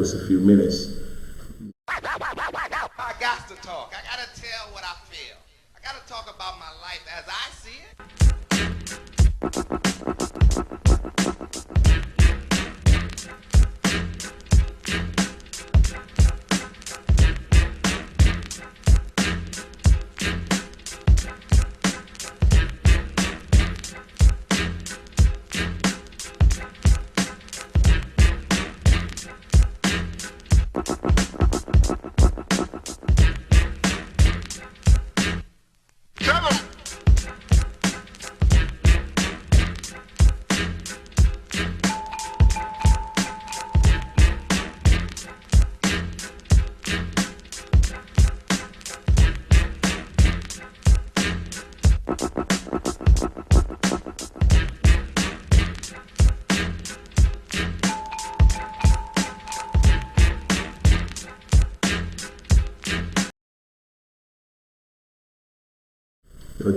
us a few minutes. I got to talk. I got to tell what I feel. I got to talk about my life as I see it.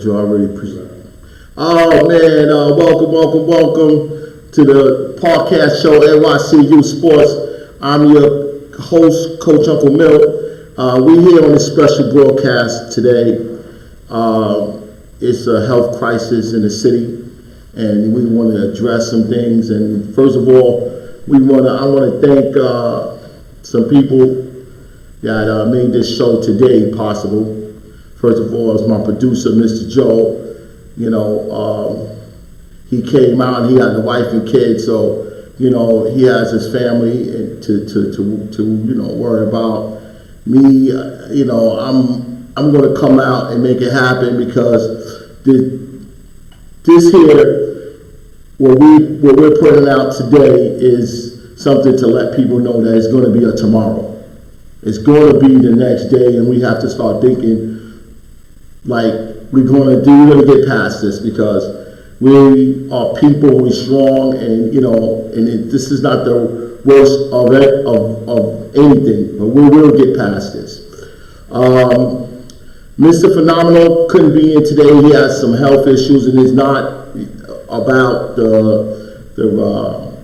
You already presented. Oh man, welcome to the podcast show NYCU Sports. I'm your host, Coach Uncle Milt. We're here on a special broadcast today. It's a health crisis in the city, and we want to address some things. And first of all, I want to thank some people that made this show today possible. First of all, is my producer, Mr. Joe. You know, he came out and he had a wife and kids, so you know he has his family to worry about. Me, you know, I'm going to come out and make it happen because this here, what we're putting out today is something to let people know that it's going to be a tomorrow. It's going to be the next day, and we have to start thinking. Like we're gonna get past this because we are people, we're strong, and this is not the worst of anything, but we will get past this. Mr. Phenomenal couldn't be in today. He has some health issues, and it's not about the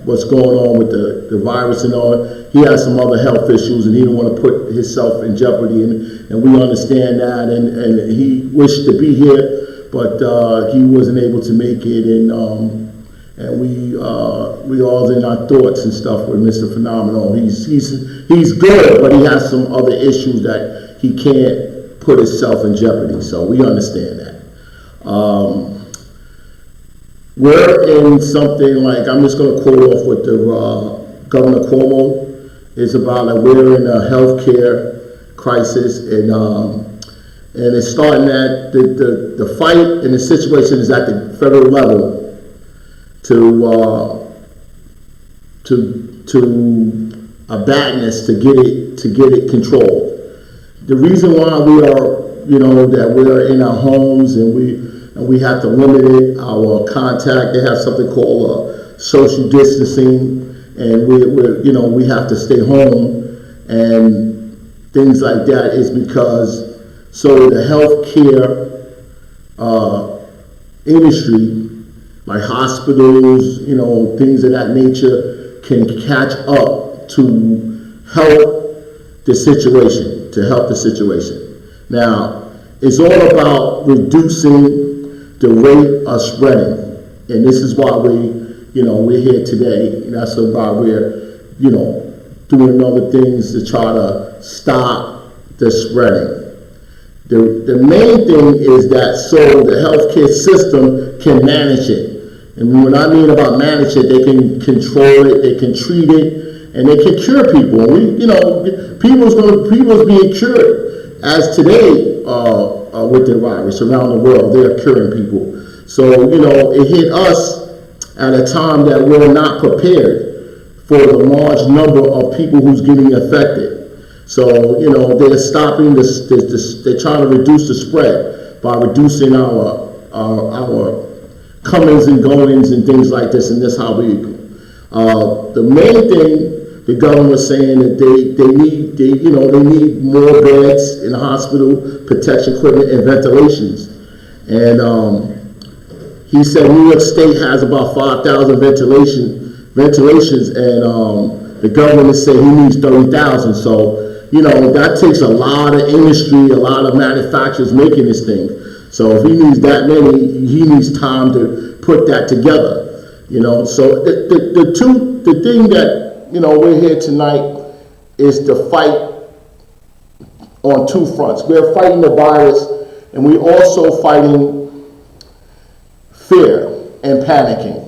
what's going on with the virus and all. He has some other health issues, and he didn't want to put himself in jeopardy, and we understand that. And he wished to be here, but he wasn't able to make it. And we all in our thoughts and stuff with Mr. Phenomenal. He's good, but he has some other issues that he can't put himself in jeopardy. So we understand that. We're in something like, I'm just going to quote off what the Governor Cuomo is about. Like we're in a healthcare crisis, and it's starting at the fight and the situation is at the federal level to a badness to get it controlled. The reason why we are, that we're in our homes and we have to limit our contact. They have something called social distancing, and we have to stay home and things like that is because so the healthcare industry, like hospitals, things of that nature, can catch up to help the situation. Now, it's all about reducing the rate of spreading, and this is why we're here today. And that's why we're, doing other things to try to stop the spreading. The main thing is that so the healthcare system can manage it. And when I mean about manage it, they can control it, they can treat it, and they can cure people. And people's being cured. As today, with the virus around the world, they're curing people. So, it hit us at a time that we're not prepared for the large number of people who's getting affected. So, they're stopping this, they're trying to reduce the spread by reducing our comings and goings and things like this, and that's how we the main thing the government was saying that they need more beds in the hospital, protection equipment, and ventilations. And he said New York State has about 5,000 ventilations, and The government say he needs 30,000. So, that takes a lot of industry, a lot of manufacturers making this thing. So if he needs that many, he needs time to put that together. So the thing that, we're here tonight is to fight on two fronts. We're fighting the virus, and we're also fighting fear and panicking.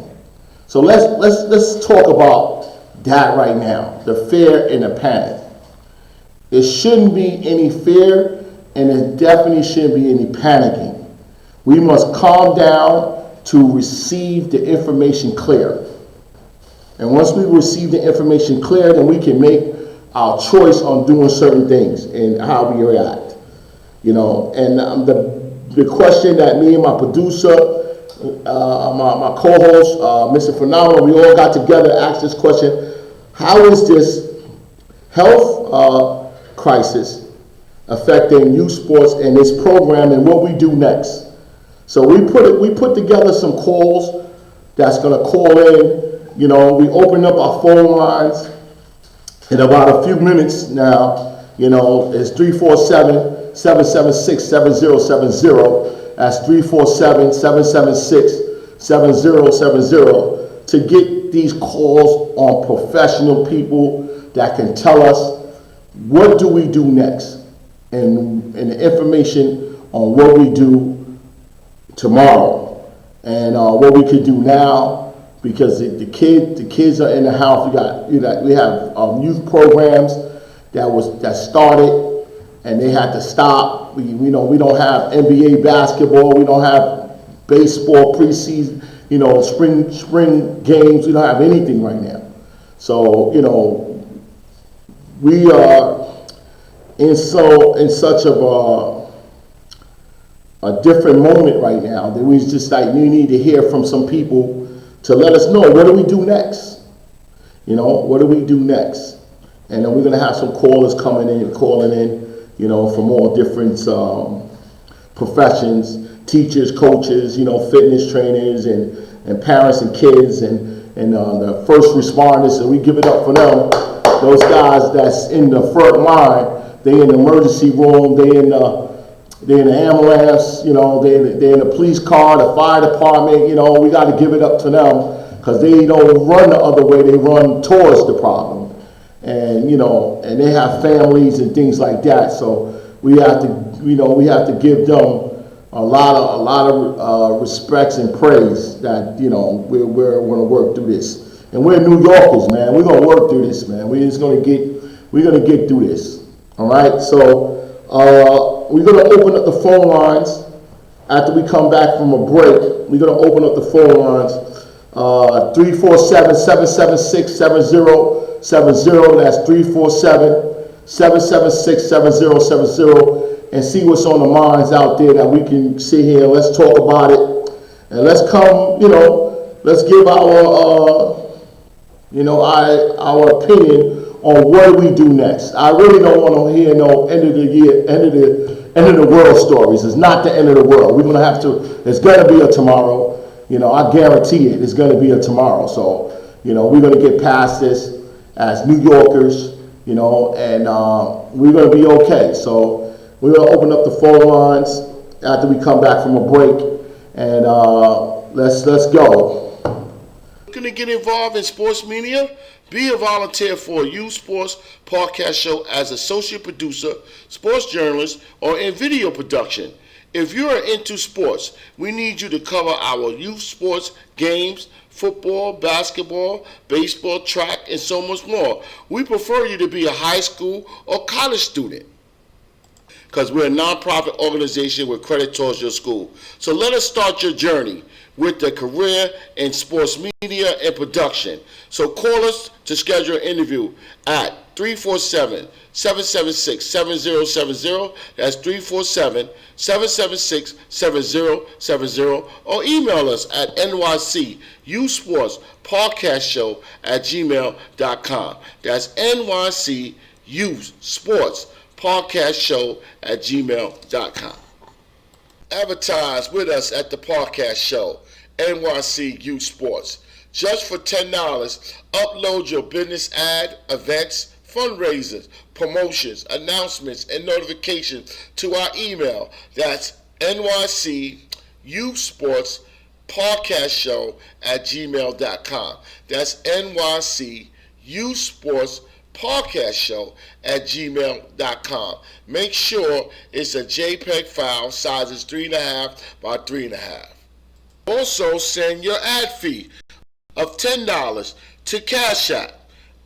So let's talk about that right now, the fear and the panic. There shouldn't be any fear, and there definitely shouldn't be any panicking. We must calm down to receive the information clear. And once we receive the information clear, then we can make our choice on doing certain things and how we react. And the question that me and my producer, my co-host, Mr. Phenomenal, we all got together, asked this question: how is this health crisis affecting youth sports and this program, and what we do next? So we put together some calls that's going to call in. We open up our phone lines in about a few minutes now. It's 347-776-7070. That's 347-776-7070 to get these calls on professional people that can tell us what do we do next, and the information on what we do tomorrow, and what we could do now, because the kids are in the house. We have youth programs that started, and they had to stop. We don't have NBA basketball. We don't have baseball preseason. Spring games. We don't have anything right now. So we are in such of a different moment right now that we just we need to hear from some people to let us know, what do we do next? What do we do next? And then we're going to have some callers calling in, from all different professions, teachers, coaches, fitness trainers, and parents and kids, and the first responders. And we give it up for them. Those guys that's in the front line, they in the emergency room, they in the ambulance, they're in the police car, the fire department. We got to give it up to them, because they don't run the other way, they run towards the problem. And and they have families and things like that. So we have to give them a lot of respects and praise that we're going to work through this. And we're New Yorkers, man. We're going to work through this, man. We're going to get through this. All right. So we're going to open up the phone lines after we come back from a break. We're going to open up the phone lines. 347-776-7070. That's 347-776-7070. And see what's on the minds out there that we can sit here and let's talk about it. And let's come, let's give our opinion on what do we do next. I really don't want to hear no end of the world stories. It's not the end of the world. We're going to have to, there's going to be a tomorrow. I guarantee it. It's going to be a tomorrow. So, we're going to get past this as New Yorkers, and we're going to be okay. So we're going to open up the phone lines after we come back from a break, and let's go. Looking to get involved in sports media? Be a volunteer for a youth sports podcast show as associate producer, sports journalist, or in video production. If you are into sports, we need you to cover our youth sports games, football, basketball, baseball, track, and so much more. We prefer you to be a high school or college student, because we're a nonprofit organization with credit towards your school. So let us start your journey with the career in sports media and production. So call us to schedule an interview at 347-776-7070. That's 347-776-7070. Or email us at nycussportspodcastshow@gmail.com. That's nycussportspodcastshow@gmail.com. Advertise with us at the podcast show, NYC Youth Sports. Just for $10, upload your business ad, events, fundraisers, promotions, announcements, and notifications to our email. That's nycusportspodcastshow@gmail.com. That's nycusportspodcastshow@gmail.com. Make sure it's a JPEG file, sizes 3.5 by 3.5. Also, send your ad fee of $10 to Cash App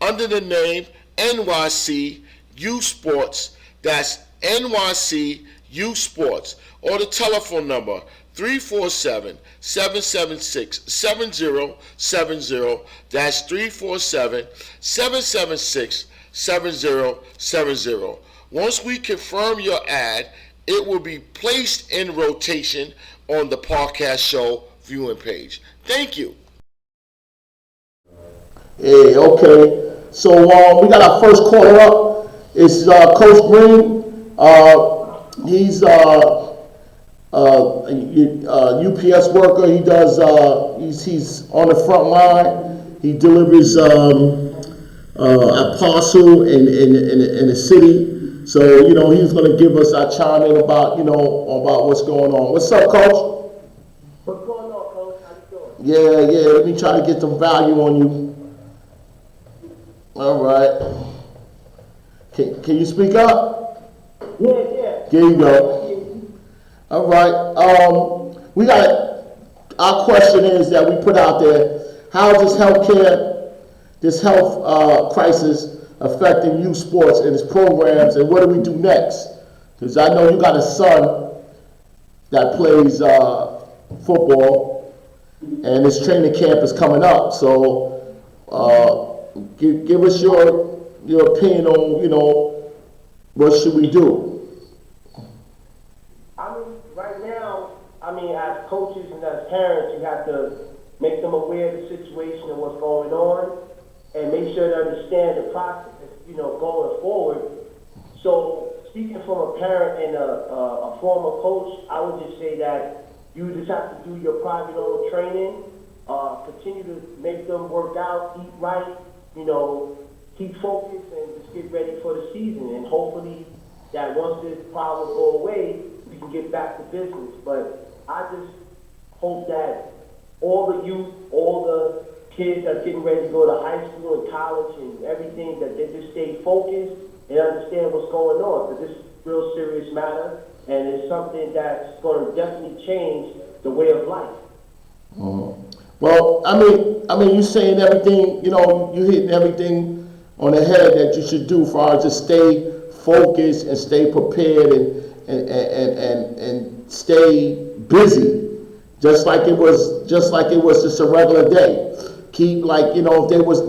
under the name NYCU Sports. That's NYCU Sports, or the telephone number 347-776-7070. That's 347-776-7070. Once we confirm your ad, it will be placed in rotation on the podcast show viewing page. Thank you. Hey, okay. So we got our first caller up. It's Coach Green. He's UPS worker. He does. He's on the front line. He delivers a parcel in the city. So he's going to give us our chime in about about what's going on. What's up, Coach? What's going on, Coach? How you doing? Yeah. Let me try to get some value on you. All right. Can you speak up? Yeah. There you go. All right. Our question is that we put out there: how is this health crisis affecting youth sports and its programs, and what do we do next? Because I know you got a son that plays football, and his training camp is coming up. So give us your opinion on what should we do. Right now, as coaches and as parents, you have to make them aware of the situation and what's going on, and make sure to understand the process, going forward. So, speaking from a parent and a former coach, I would just say that you just have to do your private own training, continue to make them work out, eat right, keep focused, and just get ready for the season. And hopefully that once this problem go away, we can get back to business. But I just hope that all the youth, all the kids that's getting ready to go to high school and college and everything, that they just stay focused and understand what's going on. Because this is a real serious matter, and it's something that's going to definitely change the way of life. Well, you're saying everything, you're hitting everything on the head that you should do for us to stay focused and stay prepared and stay busy, just like it was just a regular day. Keep if they was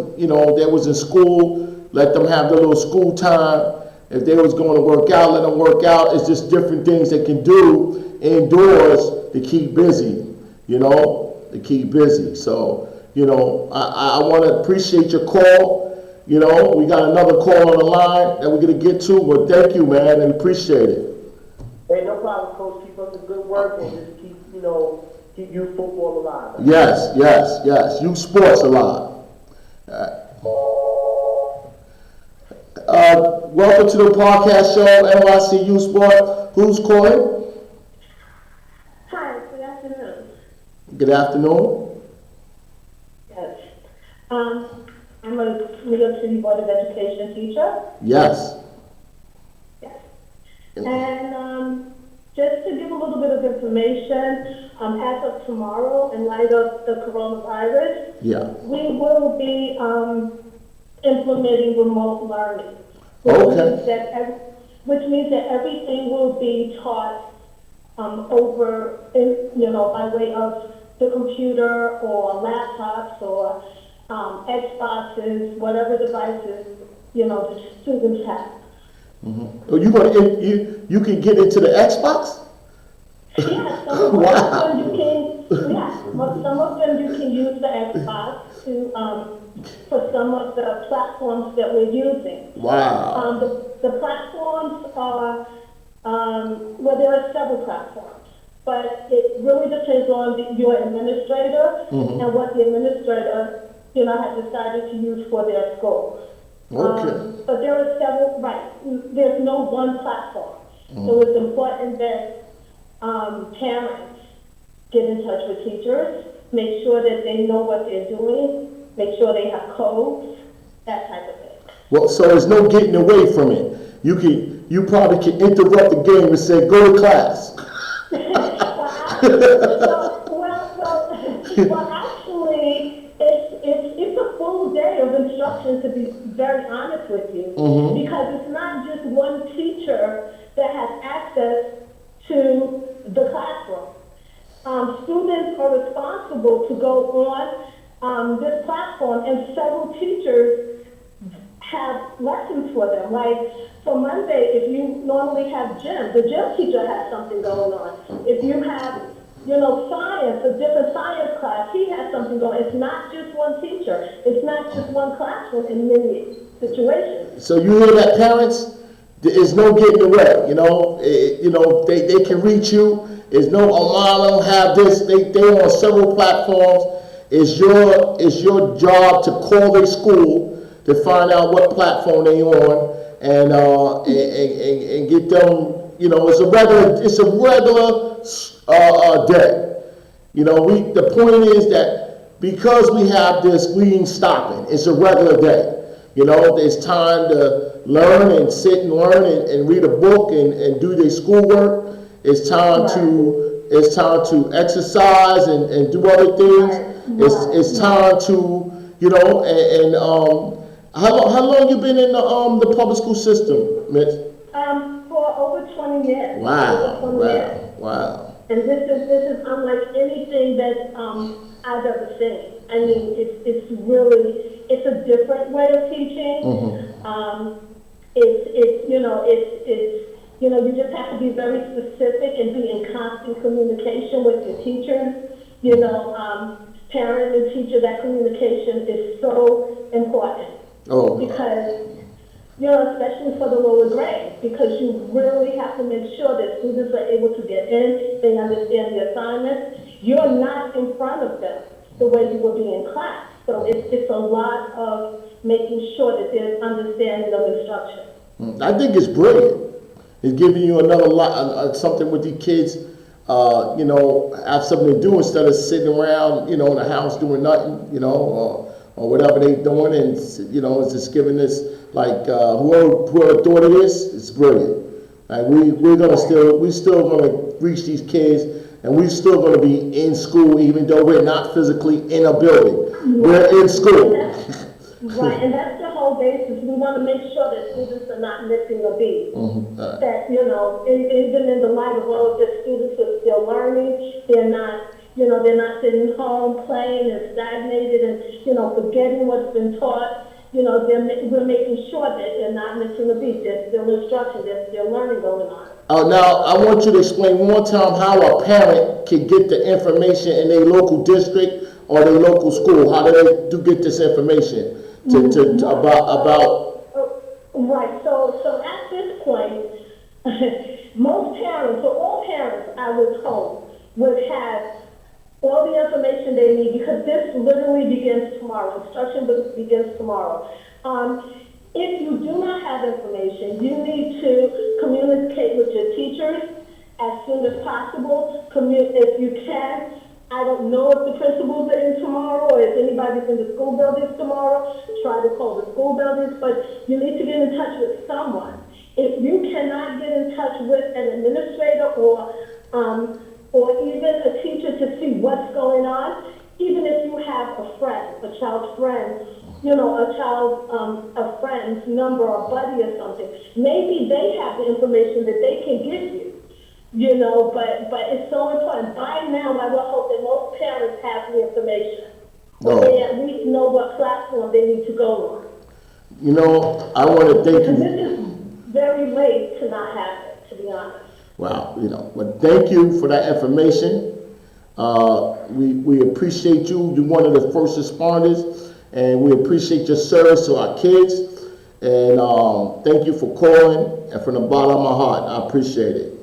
in school, let them have their little school time. If they was going to work out, let them work out. It's just different things they can do indoors to keep busy, to keep busy. So, I want to appreciate your call. We got another call on the line that we're going to get to, but thank you, man, and appreciate it. Hey, no problem, Coach. Keep up the good work and just keep youth football alive. Yes. Youth sports alive. Welcome to the podcast show, NYC Youth Sport. Who's calling? Hi, good afternoon. Good afternoon. Yes. I'm a New York City Board of Education teacher. Yes. Yes. And just to give a little bit of information, as of tomorrow, in light of the coronavirus, we will be implementing remote learning. Which means that everything will be taught over, by way of the computer or laptops or Xboxes, whatever devices, the students have. Mm-hmm. You can get into the Xbox? Yeah, some of them you can use the Xbox for some of the platforms that we're using. Wow. The platforms are, there are several platforms. but it really depends on your administrator and what the administrator, has decided to use for their school. Okay. But there are several, right, there's no one platform. So it's important that parents get in touch with teachers, make sure that they know what they're doing, make sure they have codes, that type of thing. Well, so there's no getting away from it. You probably can interrupt the game and say, go to class. Well, actually, it's a full day of instruction, to be very honest with you, because it's not just one teacher that has access to the classroom. Students are responsible to go on this platform, and several teachers have lessons for them. Like, for Monday, if you normally have gym, the gym teacher has something going on. If you have, science, a different science class, he has something going on. It's not just one teacher. It's not just one classroom in many situations. So you hear that, parents? There is no getting away. They can reach you. There's no, Mom, I don't have this. They're on several platforms. It's your job to call their school to find out what platform they on and get them. It's a regular day. The point is that because we have this, we ain't stopping. It's a regular day. There's time to learn and sit and learn and read a book and do their schoolwork. It's time to exercise and do other things. It's time to, how long you been in the public school system, Mitch? For over 20 years. Wow. And this is unlike anything that I've ever seen. I mean, it's a different way of teaching. You just have to be very specific and be in constant communication with your teachers. Parent and teacher, that communication is so important. Because, especially for the lower grades, because you really have to make sure that students are able to get in, they understand the assignments. You're not in front of them the way you will be in class. So it's a lot of making sure that there's understanding of instruction. I think it's brilliant. It's giving you another something with the kids, have something to do instead of sitting around, in the house doing nothing, or whatever they're doing, and it's just giving this, like, whoever thought of this, it's brilliant. Like, we're still gonna reach these kids, and we're still gonna be in school, even though we're not physically in a building. We're in school. Right, and that's the whole basis. We want to make sure that students are not missing a beat. That, even in the light of all of this, students are still learning. They're not, they're not sitting home playing and stagnated and, forgetting what's been taught. We're making sure that they're not missing a beat. There's still instruction, there's still learning going on. Now, I want you to explain one more time how a parent can get the information in their local district or their local school. How do they get this information about? Right. So at this point, most parents, or all parents, I was told, would have all the information they need, because this literally begins tomorrow. Instruction begins tomorrow. If you do not have information, you need to communicate with your teachers as soon as possible. If you can. I don't know if the principals are in tomorrow or if anybody's in the school buildings tomorrow. Try to call the school buildings, but you need to get in touch with someone. If you cannot get in touch with an administrator or even a teacher to see what's going on, even if you have a friend, a child's friend, a friend's number or buddy or something, maybe they have the information that they can give you. But it's so important. By now, I will hope that most parents have the information. So they at least know what platform they need to go on. I want to thank you. Because this is very late to not have it, to be honest. Wow, but thank you for that information. We appreciate you. You're one of the first responders, and we appreciate your service to our kids. And thank you for calling, and from the bottom of my heart, I appreciate it.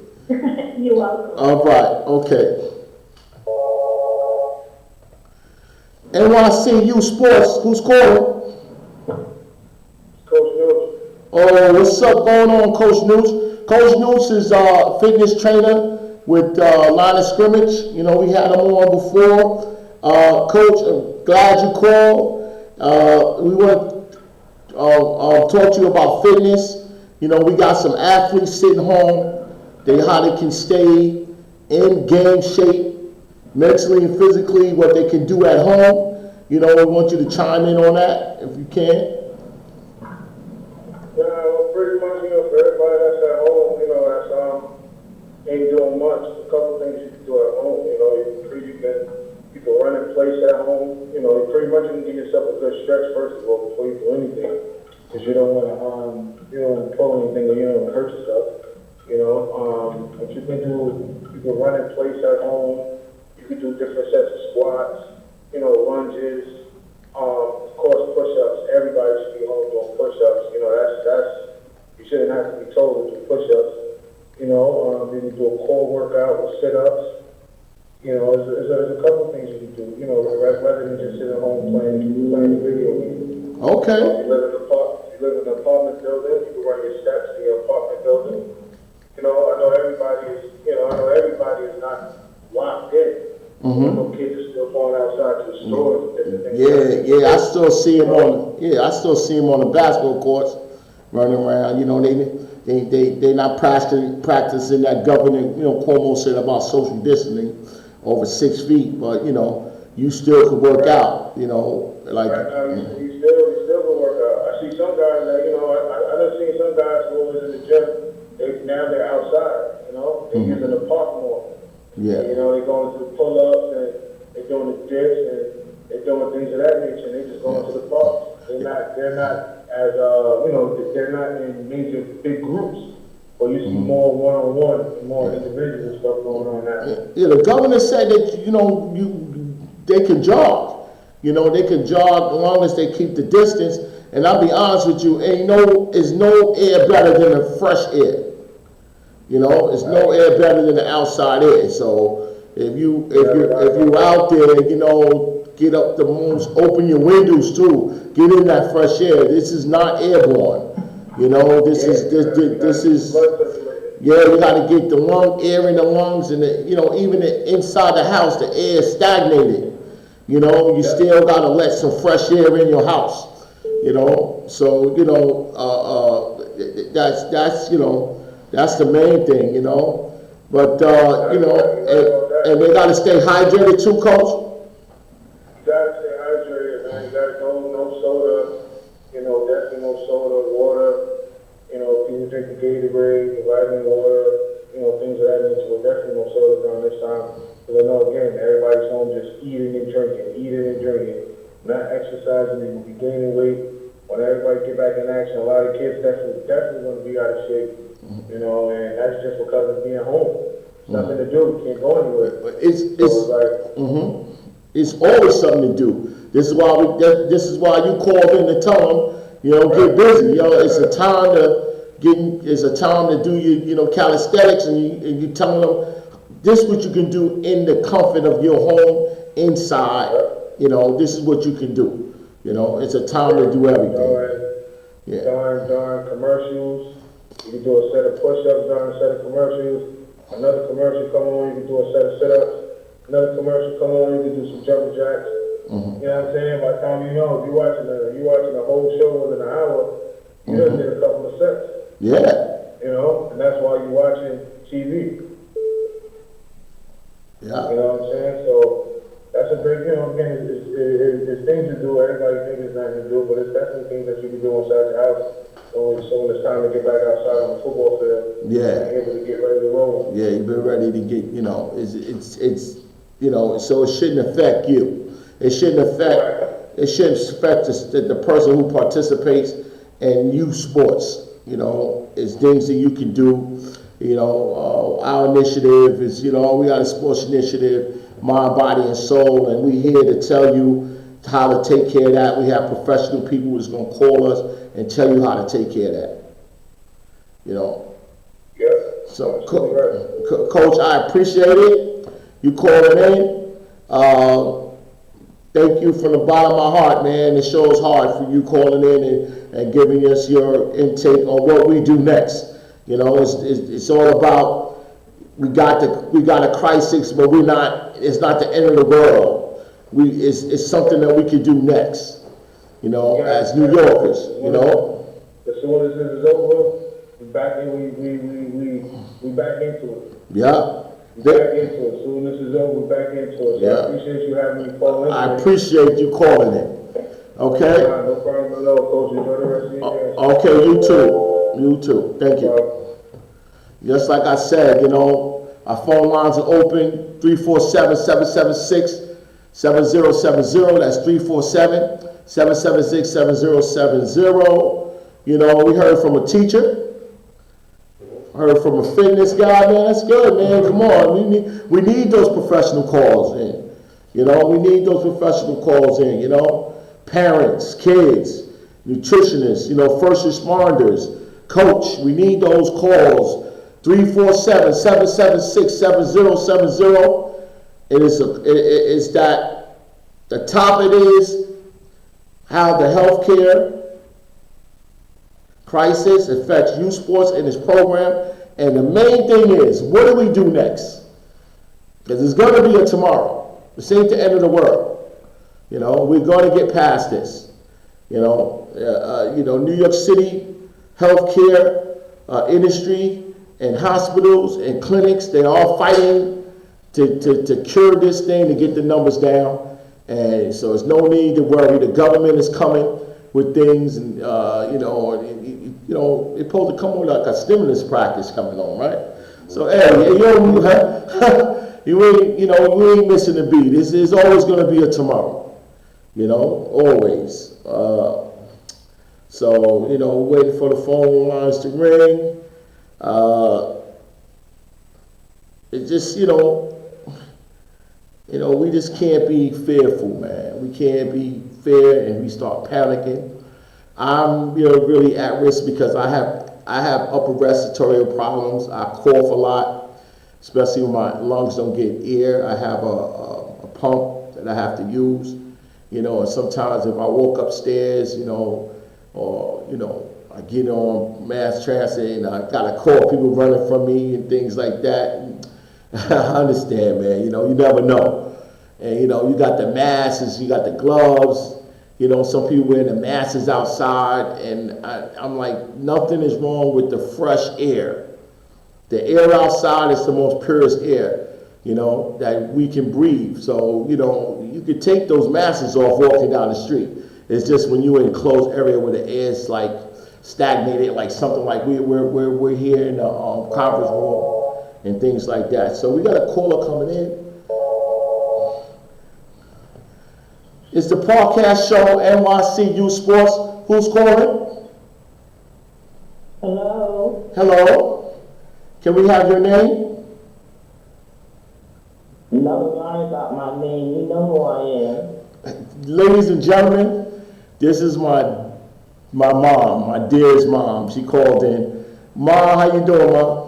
You're welcome. All right, okay. NYCU Sports, who's calling? Coach News. Oh, what's up going on, Coach News? Coach News is a fitness trainer with Line of Scrimmage. You know, we had him on before. Coach, I'm glad you called. We want to talk to you about fitness. You know, we got some athletes sitting home. How they can stay in game shape, mentally and physically, what they can do at home. You know, we want you to chime in on that if you can. Yeah, well, pretty much, you know, for everybody that's at home, you know, that's ain't doing much. A couple things you can do at home. You know, you can run in place at home. You know, pretty much you can give yourself a good stretch first of all before you do anything, because you don't want to pull anything or you don't want to hurt yourself. You know, what you can do, you can run in place at home. You can do different sets of squats, you know, lunges, of course, push-ups. Everybody should be home doing push-ups. You know, that's you shouldn't have to be told to do push-ups. You know, you can do a core workout with sit-ups. You know, there's a couple things you can do. You know, rather than just sitting at home playing a video game. Okay. If you live in an apartment building, you can run your steps in your apartment building. You know, I know everybody is not locked in. Mm-hmm. No kids are still going outside to the stores and different things. Yeah, I still see him on the basketball courts running around. You know, they not practicing that Governor, you know, Cuomo said about social distancing over 6 feet, but you know, you still could work out. You know, like right now, you still can work out. I see some guys that, you know, I done seen some guys who was in the gym. Now they're outside. You know, they're using the park more. Yeah. You know, they're going to the pull-ups and they're doing the dips and they're doing things of that nature. And they just going to the park. They're not as you know, they're not in major big groups. But you see more one-on-one, more individual stuff going on now. Yeah, the governor said that they can jog. You know, they can jog as long as they keep the distance. And I'll be honest with you, there's no air better than the fresh air. You know, there's no air better than the outside air. So if you out there, you know, get up the most, open your windows too, get in that fresh air. This is not airborne. You know, this is yeah, you got to get the air in the lungs, and even inside the house, the air is stagnated. You know, you still got to let some fresh air in your house. You know, so that's the main thing. You know, but and they got to stay hydrated too, Coach. You got to stay hydrated, man. You got to no soda. You know, definitely no soda, water. You know, people drink the Gatorade, the vitamin water, things of that nature. But definitely no soda around this time. Because I know, again, everybody's home just eating and drinking, not exercising, they will be gaining weight. When everybody get back in action, a lot of kids definitely going to be out of shape. You know, and that's just because of being home. It's nothing to do. You can't go anywhere. But it's always something to do. This is why you called in to tell them, get busy. It's a time to do your calisthenics, and you telling them this is what you can do in the comfort of your home inside. This is what you can do. It's a time to do everything. During commercials, you can do a set of push-ups during a set of commercials. Another commercial come on, you can do a set of sit-ups. Another commercial come on, you can do some jumping jacks. Mm-hmm. You know what I'm saying? By the time if you're watching a whole show within an hour, you just did a couple of sets. Yeah. And that's why you're watching TV. Yeah. You know what I'm saying? So that's a big, again, it's things to do. Everybody thinks it's nothing to do, but it's definitely things that you can do inside your house. So when it's time to get back outside on the football field, you're able to get ready to roll. Yeah, you've been ready to get, so it shouldn't affect you. It shouldn't affect the person who participates in youth sports. It's things that you can do. Our initiative is, we got a sports initiative, Mind, Body, and Soul, and we're here to tell you how to take care of that. We have professional people who's going to call us and tell you how to take care of that. Yeah. So, Coach, I appreciate it. You calling in. Thank you from the bottom of my heart, man. It shows hard for you calling in and giving us your intake on what we do next. You know, it's all about we got a crisis, but we're not. It's not the end of the world. It's something that we can do next. You know, as New Yorkers. You know. As soon as this is over, we back into it. Yeah. Back into it. As soon as this is over, we're back into it. So I appreciate you having me call in. I appreciate you calling in. Okay? No problem at all, Coach. Enjoy the rest of your day. Okay, you too. You too. Thank you. Just like I said, you know, our phone lines are open, 347-776-7070. That's 347-776-7070. You know, we heard from a teacher. Heard from a fitness guy, man. That's good, man. Come on, we need those professional calls in. You know, we need those professional calls in. You know, parents, kids, nutritionists. You know, first responders, coach. We need those calls. 347-776-7070. It is that the topic is how the healthcare crisis affects youth sports in this program, and the main thing is, what do we do next? Because there's going to be a tomorrow. This ain't the end of the world. You know, we're going to get past this. You know, New York City healthcare industry and hospitals and clinics, they're all fighting to cure this thing, to get the numbers down, and so there's no need to worry. The government is coming with things, and it's supposed to come with like a stimulus package coming on, right? So hey, you ain't missing a beat. There's always going to be a tomorrow, you know, always. So waiting for the phone lines to ring. It just we just can't be fearful, man. We can't be fear and we start panicking. I'm really at risk because I have upper respiratory problems. I cough a lot, especially when my lungs don't get air. I have a pump that I have to use, and sometimes if I walk upstairs, I get on mass transit and I gotta call people running from me and things like that. I understand, man. You never know. And you got the masks, you got the gloves. Some people wearing the masks outside, and I'm like, nothing is wrong with the fresh air. The air outside is the most purest air, that we can breathe. So, you could take those masks off walking down the street. It's just when you're in a closed area where the air is like stagnated, like something like we're here in the conference room and things like that. So we got a caller coming in. It's the podcast show, NYC Youth Sports. Who's calling? Hello. Hello. Can we have your name? No, lie about my name. You know who I am. Ladies and gentlemen, this is my mom, my dearest mom. She called in. Ma, how you doing, Ma?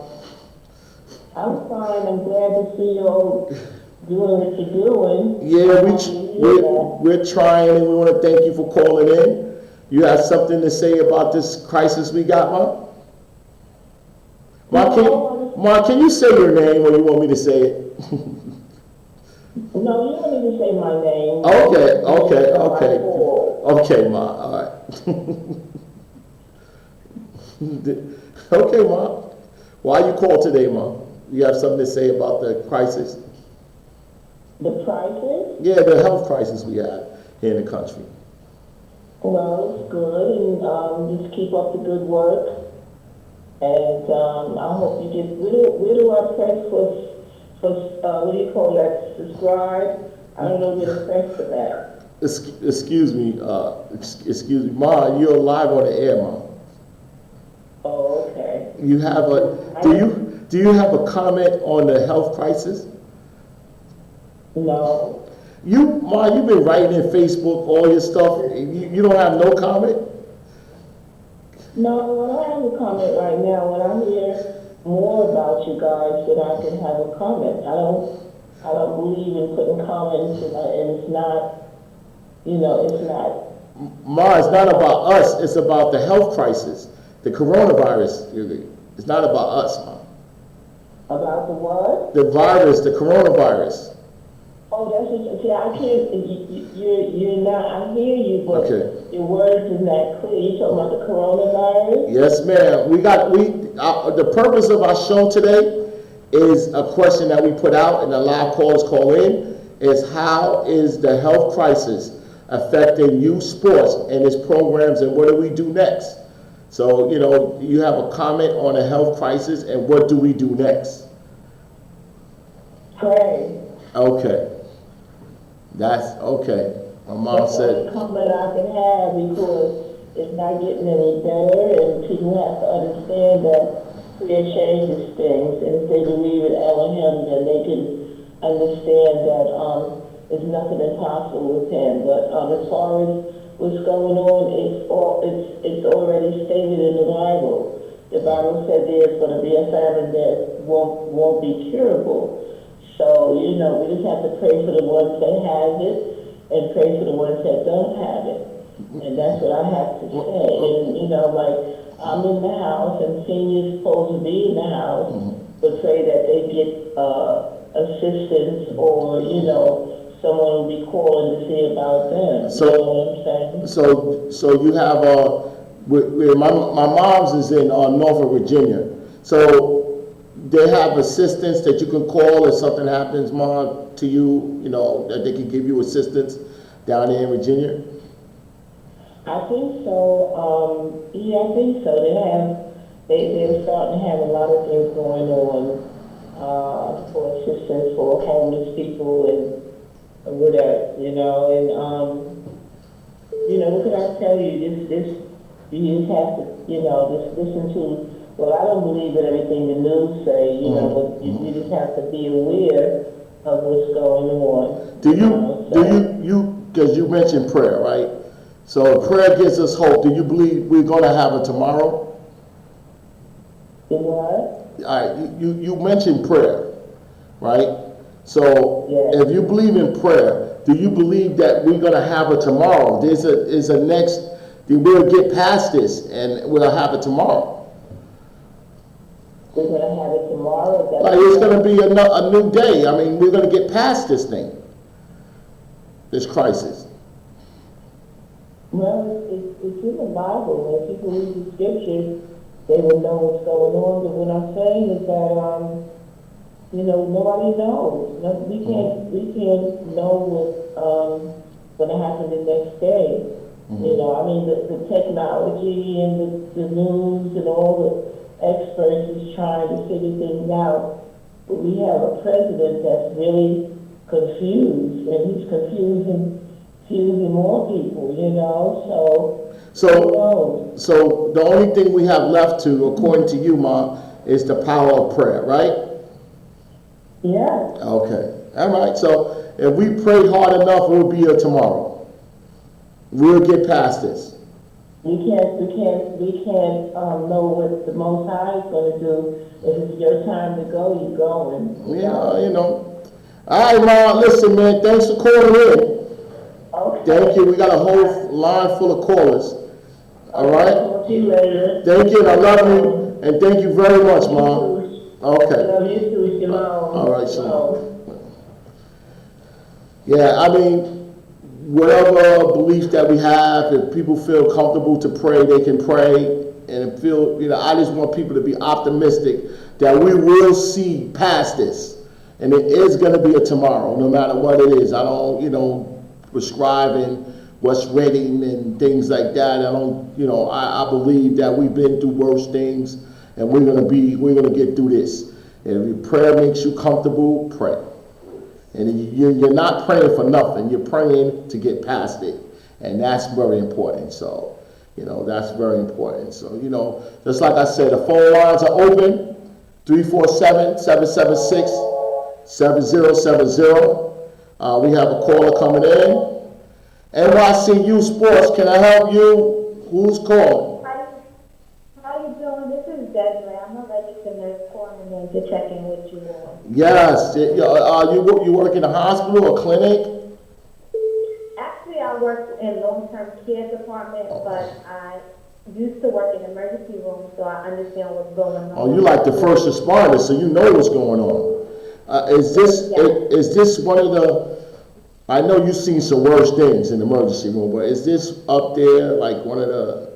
I'm fine. I'm glad to see you all doing what you're doing. Yeah, we're trying, and we want to thank you for calling in. You have something to say about this crisis we got, Ma? Ma, can you say your name, or you want me to say it? No, you don't need to say my name. Okay, Ma. All right. Okay, Ma. Why you called today, Ma? You have something to say about the crisis? The crisis? Yeah, the health crisis we have here in the country. Well, it's good, and just keep up the good work. And I hope you just, where do I press for what do you call that, subscribe? I don't know where to press for that. Excuse me, Ma, you're live on the air, Ma. Oh, okay. You have do you have a comment on the health crisis? No. Ma, you've been writing in Facebook, all your stuff. You don't have no comment? No, I don't have a comment right now. When I'm here, more about you guys, then I can have a comment. I don't believe in putting comments, and it's not, it's not. Ma, it's not about us, it's about the health crisis, the coronavirus. It's not about us, Ma. About the what? The virus, the coronavirus. Oh, that's what, see, I can't, you're not, I hear you, but Okay. your words is not clear. You talking about the coronavirus? Yes, ma'am. The purpose of our show today is a question that we put out and a lot of callers call in, is how is the health crisis affecting youth sports and its programs, and what do we do next? So, you have a comment on the health crisis, and what do we do next? Pray. Okay. That's okay. My mom said. That's the comment I can have, because it's not getting any better, and people have to understand that prayer changes things, and if they believe in Elohim, then they can understand that there's nothing impossible with him. But as far as what's going on, it's already stated in the Bible. The Bible said there's going to be a famine that won't be curable. So, we just have to pray for the ones that have it and pray for the ones that don't have it. And that's what I have to say. And, like, I'm in the house and seniors supposed to be in the house, but pray that they get assistance, or, someone will be calling to see about them. So, you know what I'm saying? So you have, my mom's is in Norfolk, Virginia. So they have assistance that you can call if something happens, Mom, to you, that they can give you assistance down there in Virginia? I think so. Yeah, I think so. They're starting to have a lot of things going on for assistance for homeless people and whatever, what can I tell you? This you just have to, just listen to. Well, I don't believe in everything the news say, but you just have to be aware of what's going on. Because you mentioned prayer, right? So prayer gives us hope. Do you believe we're going to have a tomorrow? The what? All right, you mentioned prayer, right? So yes. If you believe in prayer, do you believe that we're going to have a tomorrow? There's a next, we'll get past this and we'll have it tomorrow. We're going to have it tomorrow? Like it's going to be a new day. I mean, we're going to get past this thing, this crisis. Well, it's in the Bible. If people read the scriptures, they will know what's going on. But what I'm saying is that, nobody knows. We can't know what's going to happen the next day. The technology and the news and all the experts is trying to figure things out. But we have a president that's really confused, and he's confusing more people, So the only thing we have left to, according to you, Ma, is the power of prayer, right? Yeah. Okay. All right. So if we pray hard enough, we'll be here tomorrow. We'll get past this. We can't know what the Most High is going to do. If it's your time to go, you're going. Yeah, All right, Ma. Listen, man. Thanks for calling in. Okay. Thank you. We got a whole line full of callers. All right? Talk to you later. Thank you, and I love you, and thank you very much, Mom. Okay. I love you too, Shalom. All right, Shalom. Yeah, I mean, whatever beliefs that we have, if people feel comfortable to pray, they can pray, and feel, I just want people to be optimistic that we will see past this, and it is going to be a tomorrow, no matter what it is. I don't, prescribing what's reading and things like that. I believe that we've been through worse things, and we're gonna get through this. And if prayer makes you comfortable, pray. And you're not praying for nothing. You're praying to get past it, and that's very important. So, that's very important. So, just like I said, the phone lines are open: 347-776-7070. We have a caller coming in. NYCU Sports, can I help you? Who's calling? How you doing? This is Debbie. Desiree. I'm a registered nurse calling in to check in with you all. Yes, you work in a hospital or clinic? Actually, I work in long-term care department, but I used to work in emergency room, so I understand what's going on. Oh, you like the first responder, so you know what's going on. Is this one of the, I know you've seen some worse things in the emergency room, but is this up there like one of the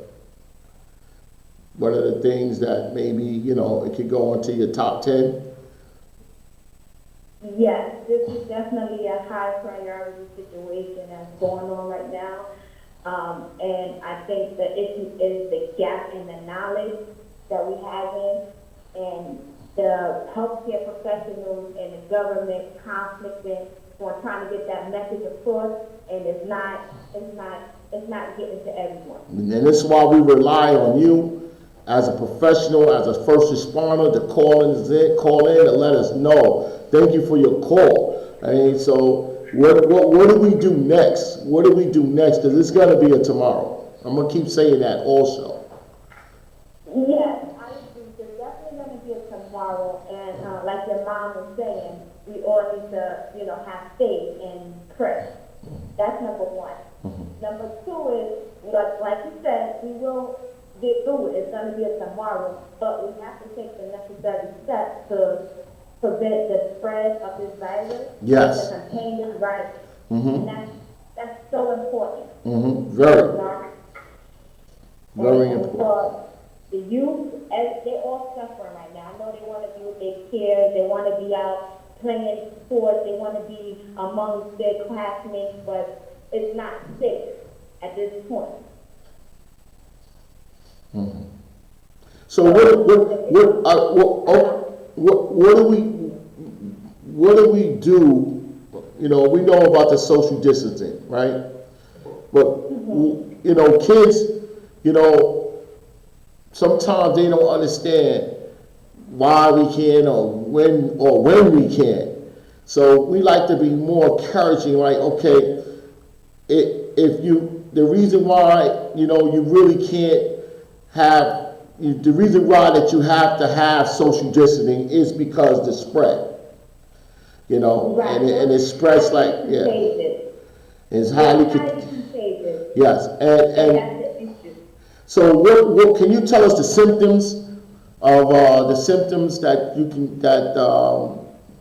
things that maybe, it could go into your top 10? Yes, this is definitely a high priority situation that's going on right now. And I think the issue is the gap in the knowledge that we have and the healthcare professionals and the government conflicting on trying to get that message across, and it's not getting to everyone. And this is why we rely on you as a professional, as a first responder, to call in and let us know. Thank you for your call. I mean, so what do we do next? What do we do next? Because it's going to be a tomorrow. I'm going to keep saying that also. Yes, I agree. There's definitely going to be a tomorrow. And like your mom was saying, we all need to, have faith and pray. That's number one. Mm-hmm. Number two is, like you said, we will get through it. It's going to be a tomorrow, but we have to take the necessary steps to prevent the spread of this virus. Yes. To contain this virus. Mm-hmm. And that's so important. Mm-hmm. Very important. For the youth, they're all suffering right now. I know they want to do their kids, they want to be out playing sports, they want to be amongst their classmates, but it's not safe at this point. Mm-hmm. So what do we do? We know about the social distancing, right? But kids, sometimes they don't understand why we can or when we can. So we like to be more encouraging, like, okay, the reason why you really can't have the reason why that you have to have social distancing is because the spread. Right. And it spreads like, yeah. It's highly contagious. Yes, and so what can you tell us the symptoms of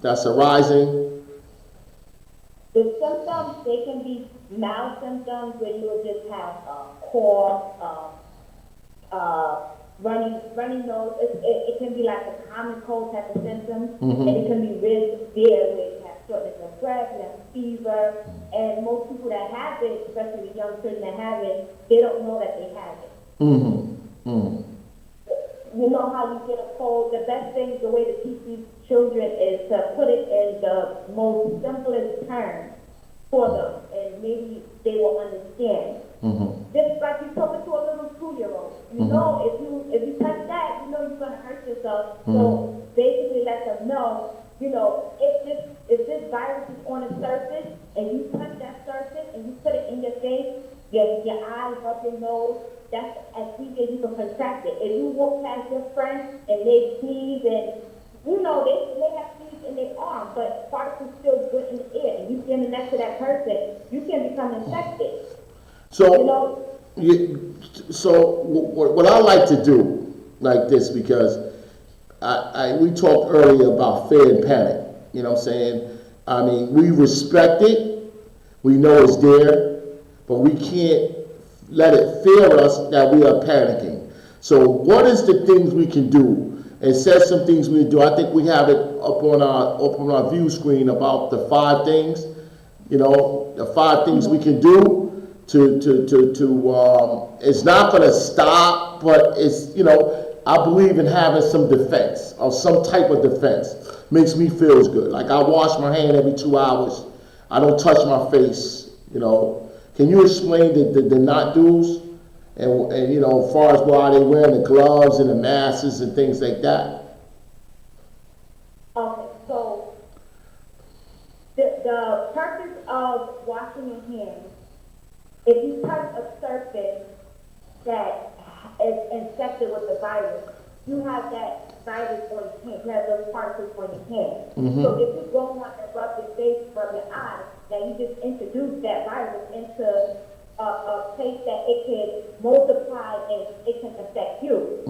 that's arising? The symptoms, they can be mild symptoms where you will just have cough, runny nose. It can be like a common cold type of symptom, mm-hmm. and it can be really severe where you have shortness of breath, you have fever, and most people that have it, especially the young children that have it, they don't know that they have it. Mm-hmm. Mm-hmm. You know how you get a cold? The best thing, the way to teach these children is to put it in the most simplest terms for them, and maybe they will understand. Mm-hmm. Just like you're talking to a little 2-year-old. You mm-hmm. know, if you touch that, you're going to hurt yourself. Mm-hmm. So basically let them know, if this virus is on a surface and you touch that surface and you put it in your face, your eyes, up your nose, that's as easy as you can contract it. If you walk past your friend and they sneeze and, they have sneeze in their arm, but particles still good in the air, and you standing next to that person, you can become infected. So, what I like to do like this, because we talked earlier about fear and panic. You know what I'm saying? I mean, we respect it. We know it's there, but we can't let it fear us that we are panicking. So what is the things we can do? It says some things we do. I think we have it up on our view screen about the 5 things. The 5 things we can do to it's not going to stop, but it's, I believe in having some defense or some type of defense. Makes me feel good. Like I wash my hand every 2 hours. I don't touch my face. Can you explain the not do's and as far as why they wearing the gloves and the masks and things like that? Okay, so the purpose of washing your hands, if you touch a surface that is infected with the virus, you have that virus on your hand, you have those particles on your hand. So if you go on and rub your face, rub your eyes, now you just introduce that virus into a place that it can multiply and it can affect you.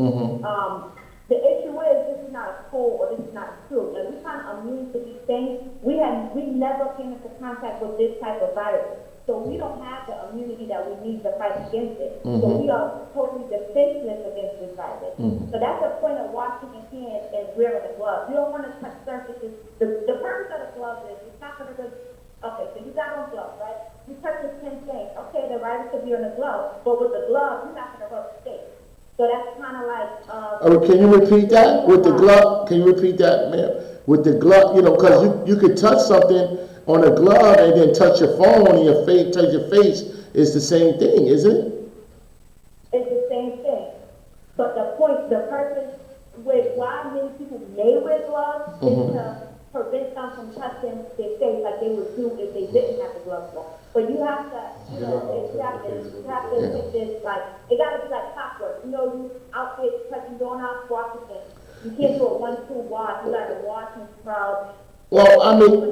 The issue is this is not a cold or this is not a flu. And we're kind of immune to these things. We never came into contact with this type of virus. So we don't have the immunity that we need to fight against it. So we are totally defenseless against this virus. So that's the point of washing your hands and wearing the gloves. You don't want to touch surfaces. The purpose of the gloves is it's not going to okay, so you got on gloves, right? You touch the skin thing. Okay, the virus could be on the glove, but with the glove, you're not going to rub the face. So that's kind of like. Can you repeat that with the glove? Can you repeat that, ma'am? With the glove, because you could touch something on a glove and then touch your phone and your face, touch your face. It's the same thing, isn't it? It's the same thing. But the purpose with why many people may wear gloves is to prevent them from touching their face like they would do if they didn't have the gloves on. But you have to, you have to take this like, it got to be like clockwork. You out there touching doorknobs, washing things. You can't do it 1-2 wash. You got to wash and scrub. Well, I mean,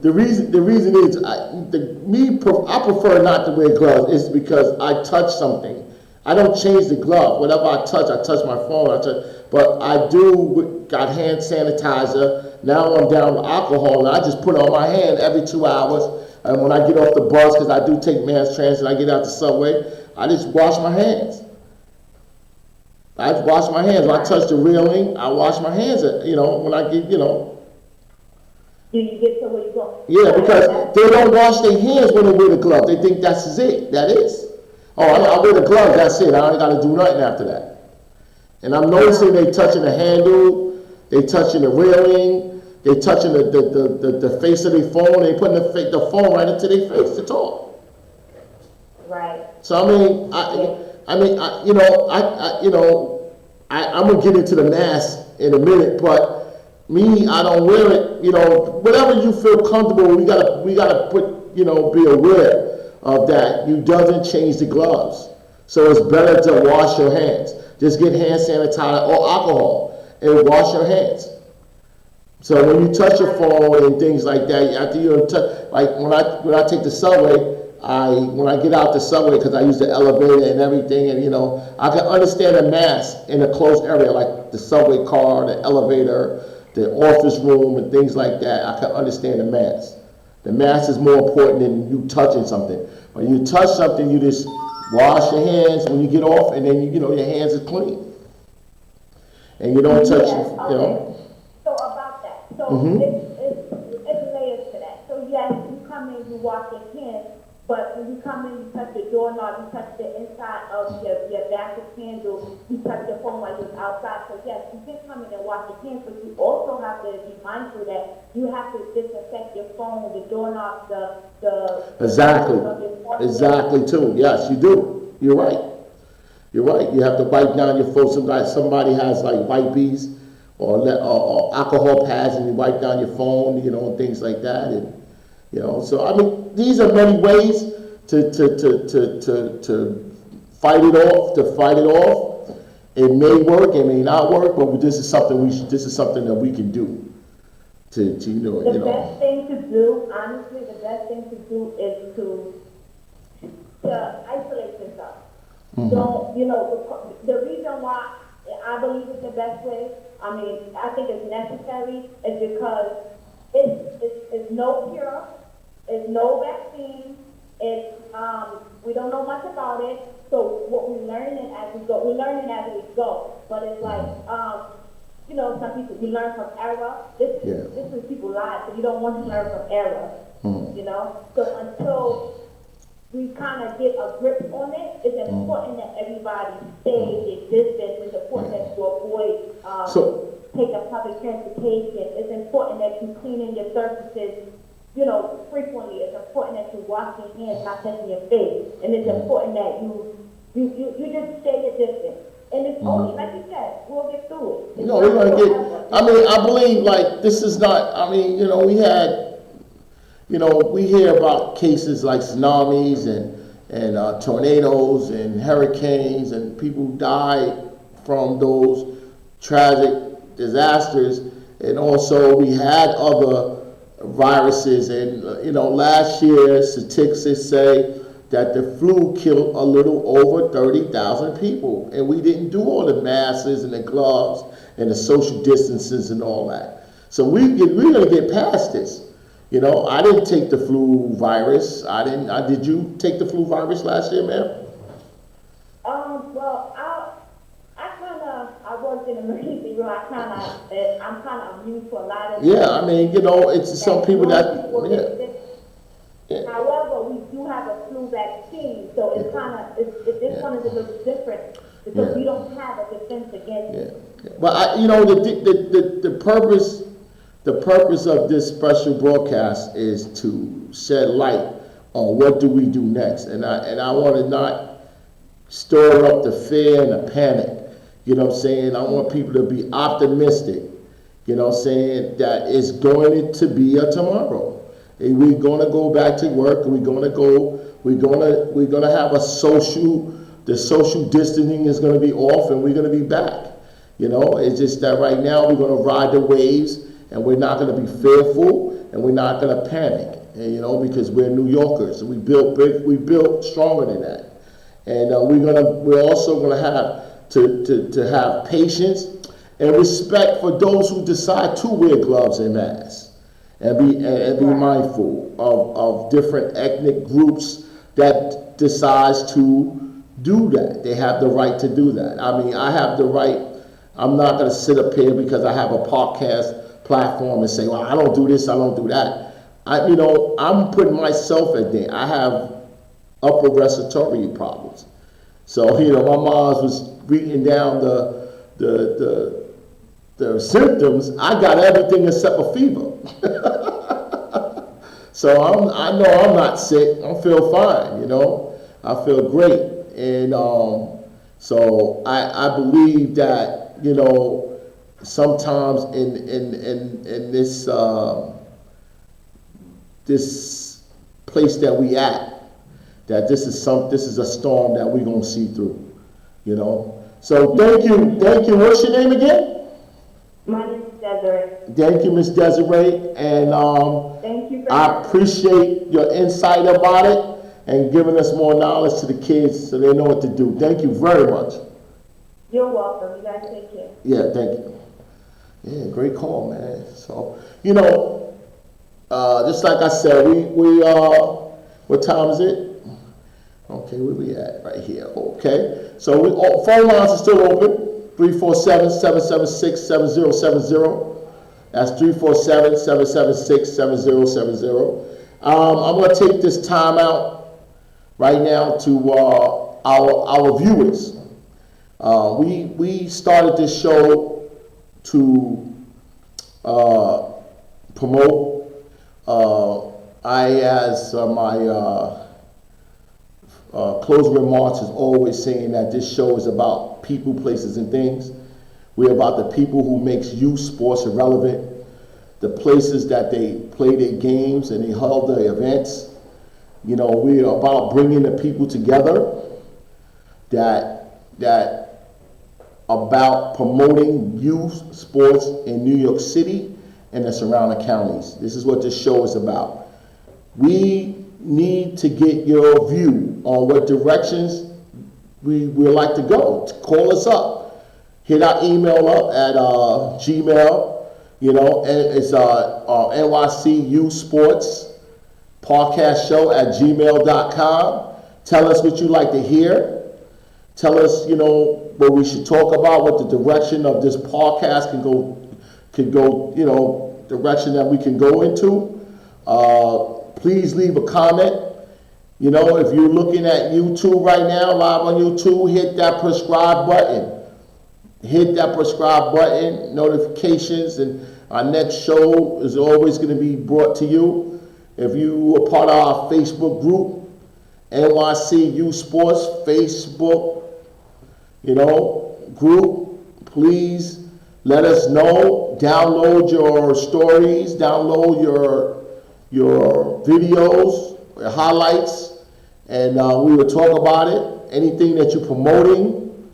the reason is I prefer not to wear gloves is because I touch something. I don't change the glove. Whatever I touch my phone, but I do got hand sanitizer. Now I'm down with alcohol, and I just put it on my hand every 2 hours. And when I get off the bus, because I do take mass transit, I get out the subway, I just wash my hands. I wash my hands. When I touch the railing, I wash my hands. When I get, Do you get to where you go? Yeah, because they don't wash their hands when they wear the glove. They think that's it. That is. Oh, I wear the glove. That's it. I ain't got to do nothing after that. And I'm noticing they touching the handle, they touching the railing, they touching the face of their phone. They putting the phone right into their face to talk. Right. So I'm gonna get into the mask in a minute, but me, I don't wear it. Whatever you feel comfortable, we gotta put, be aware of that. You doesn't change the gloves, so it's better to wash your hands. Just get hand sanitizer or alcohol and wash your hands. So when you touch your phone and things like that, after you touch, like when I take the subway. When I get out the subway, because I use the elevator and everything, and I can understand a mask in a closed area like the subway car, the elevator, the office room, and things like that. I can understand the mask. The mask is more important than you touching something. When you touch something, you just wash your hands when you get off, and then your hands are clean, and you don't touch. So about that, it's layers to that. So yes, you come in, you wash your hands. But when you come in, you touch the doorknob, you touch the inside of your bathroom handle, you touch your phone while you're outside. So yes, you can come in and wash your hands, but you also have to be mindful that you have to disinfect your phone, the doorknob, Exactly too. Yes, you do. You're right. You have to wipe down your phone. Somebody has like wipes or alcohol pads, and you wipe down your phone, and things like that. And so I mean, these are many ways to fight it off. It may work, it may not work, but this is something that we can do. The best thing to do, honestly, is to isolate yourself. So the reason why I believe it's the best way. I mean, I think it's necessary is because it's no cure. It's no vaccine. We don't know much about it. So what we're learning as we go. But it's like, some people, you learn from error. This is people's lives, so you don't want to learn from error. So until we kind of get a grip on it, it's important that everybody stays their distance. It's important that you avoid taking public transportation. It's important that you clean in your surfaces frequently. It's important that you wash your hands, not touching your face. And it's important that you just stay your distance. And it's only, like you said, we'll get through it. We're going to get, I believe, like, this is not, we hear about cases like tsunamis tornadoes and hurricanes, and people died from those tragic disasters. And also we had other viruses, and last year statistics say that the flu killed a little over 30,000 people, and we didn't do all the masks and the gloves and the social distances and all that. So we're gonna get past this. I didn't take the flu virus. Did you take the flu virus last year, ma'am? Well, I worked in emergency room. I'm kind of immune to a lot of. Yeah, I mean, it's some people that. Yeah. However, we do have a flu vaccine, so it's this one is a little different because we don't have a defense against it. But the purpose of this special broadcast is to shed light on what do we do next, and I want to not stir up the fear and the panic. I want people to be optimistic. That it's going to be a tomorrow. And we're going to go back to work, and we're going to have the social distancing is going to be off, and we're going to be back. It's just that right now we're going to ride the waves, and we're not going to be fearful, and we're not going to panic. And, because we're New Yorkers, and we built stronger than that. And we're also going to have to have patience and respect for those who decide to wear gloves and masks, and be mindful of different ethnic groups that decides to do that. They have the right to do that. I mean, I have the right. I'm not going to sit up here because I have a podcast platform and say, well, I don't do this, I don't do that. I'm putting myself in there. I have upper respiratory problems. So, my mom was reading down the symptoms. I got everything except a fever. So I know I'm not sick. I feel fine, I feel great. And so I believe that, sometimes in this this place that we at, that this is a storm that we're gonna see through, So thank you. What's your name again? My name is Desiree. Thank you, Miss Desiree, and thank you. I appreciate your insight about it and giving us more knowledge to the kids so they know what to do. Thank you very much. You're welcome. You guys take care. Yeah, thank you. Yeah, great call, man. So just like I said, we what time is it? Okay, where we at? Right here. Okay. So phone lines are still open. 347-776-7070. That's 347-776-7070. I'm going to take this time out right now to our viewers. We started this show to promote. As my closing remarks is always saying that this show is about people, places, and things. We're about the people who makes youth sports irrelevant, the places that they play their games and they hold their events. We're about bringing the people together that about promoting youth sports in New York City and the surrounding counties. This is what this show is about. We need to get your view on what directions we would like to go. Call us up. Hit our email up at Gmail. It's NYC Youth Sports Podcast Show at gmail.com. Tell us what you'd like to hear. Tell us, what we should talk about, what the direction of this podcast can go, direction that we can go into. Please leave a comment. If you're looking at YouTube right now, live on YouTube, hit that subscribe button. Hit that subscribe button, notifications, and our next show is always going to be brought to you. If you are part of our Facebook group, NYC Youth Sports Facebook, group, please let us know. Download your stories, download your videos, your highlights, And we will talk about it. Anything that you're promoting,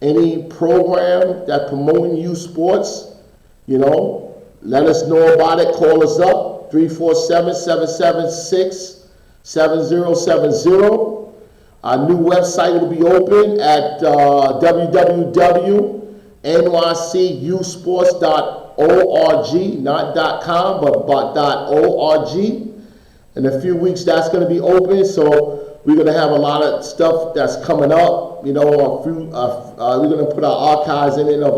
any program that promoting youth sports, let us know about it. Call us up, 347-776-7070. Our new website will be open at www.nycyouthsports.org, not .com, but .org. In a few weeks, that's going to be open, so we're going to have a lot of stuff that's coming up. We're going to put our archives in it of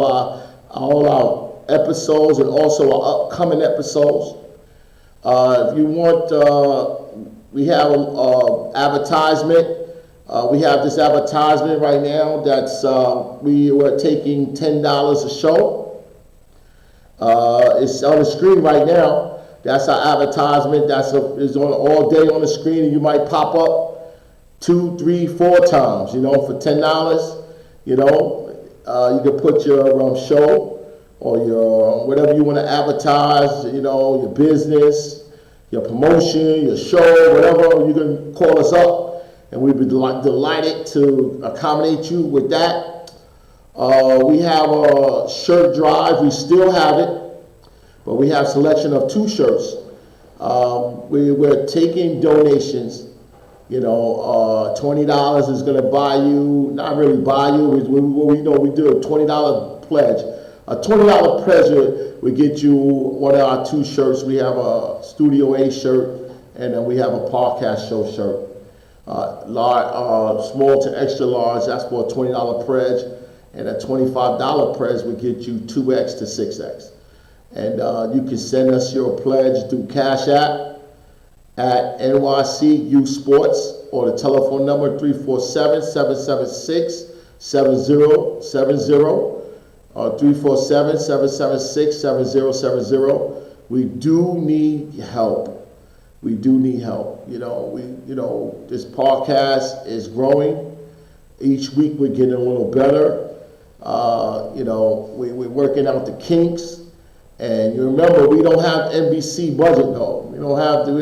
all our episodes and also our upcoming episodes. If you want, we have an advertisement. We have this advertisement right now that's we were taking $10 a show. It's on the screen right now. That's our advertisement. It's on all day on the screen, and you might pop up 2, 3, 4 times. For $10. You can put your show or your whatever you want to advertise. Your business, your promotion, your show, whatever. You can call us up. And we'd be delighted to accommodate you with that. We have a shirt drive. We still have it, but we have a selection of 2 shirts. We're taking donations. $20 is going to buy you, not really buy you. We do a $20 pledge. A $20 pledge will get you one of our 2 shirts. We have a Studio A shirt, and then we have a podcast show shirt. Small to extra large, that's for a $20 pledge, and a $25 pledge will get you 2X to 6X. And you can send us your pledge through Cash App at NYC Youth Sports, or the telephone number 347-776-7070, or 347-776-7070. We do need help. We do need help. This podcast is growing. Each week we're getting a little better. We're working out the kinks. And you remember, we don't have NBC budget though. We want to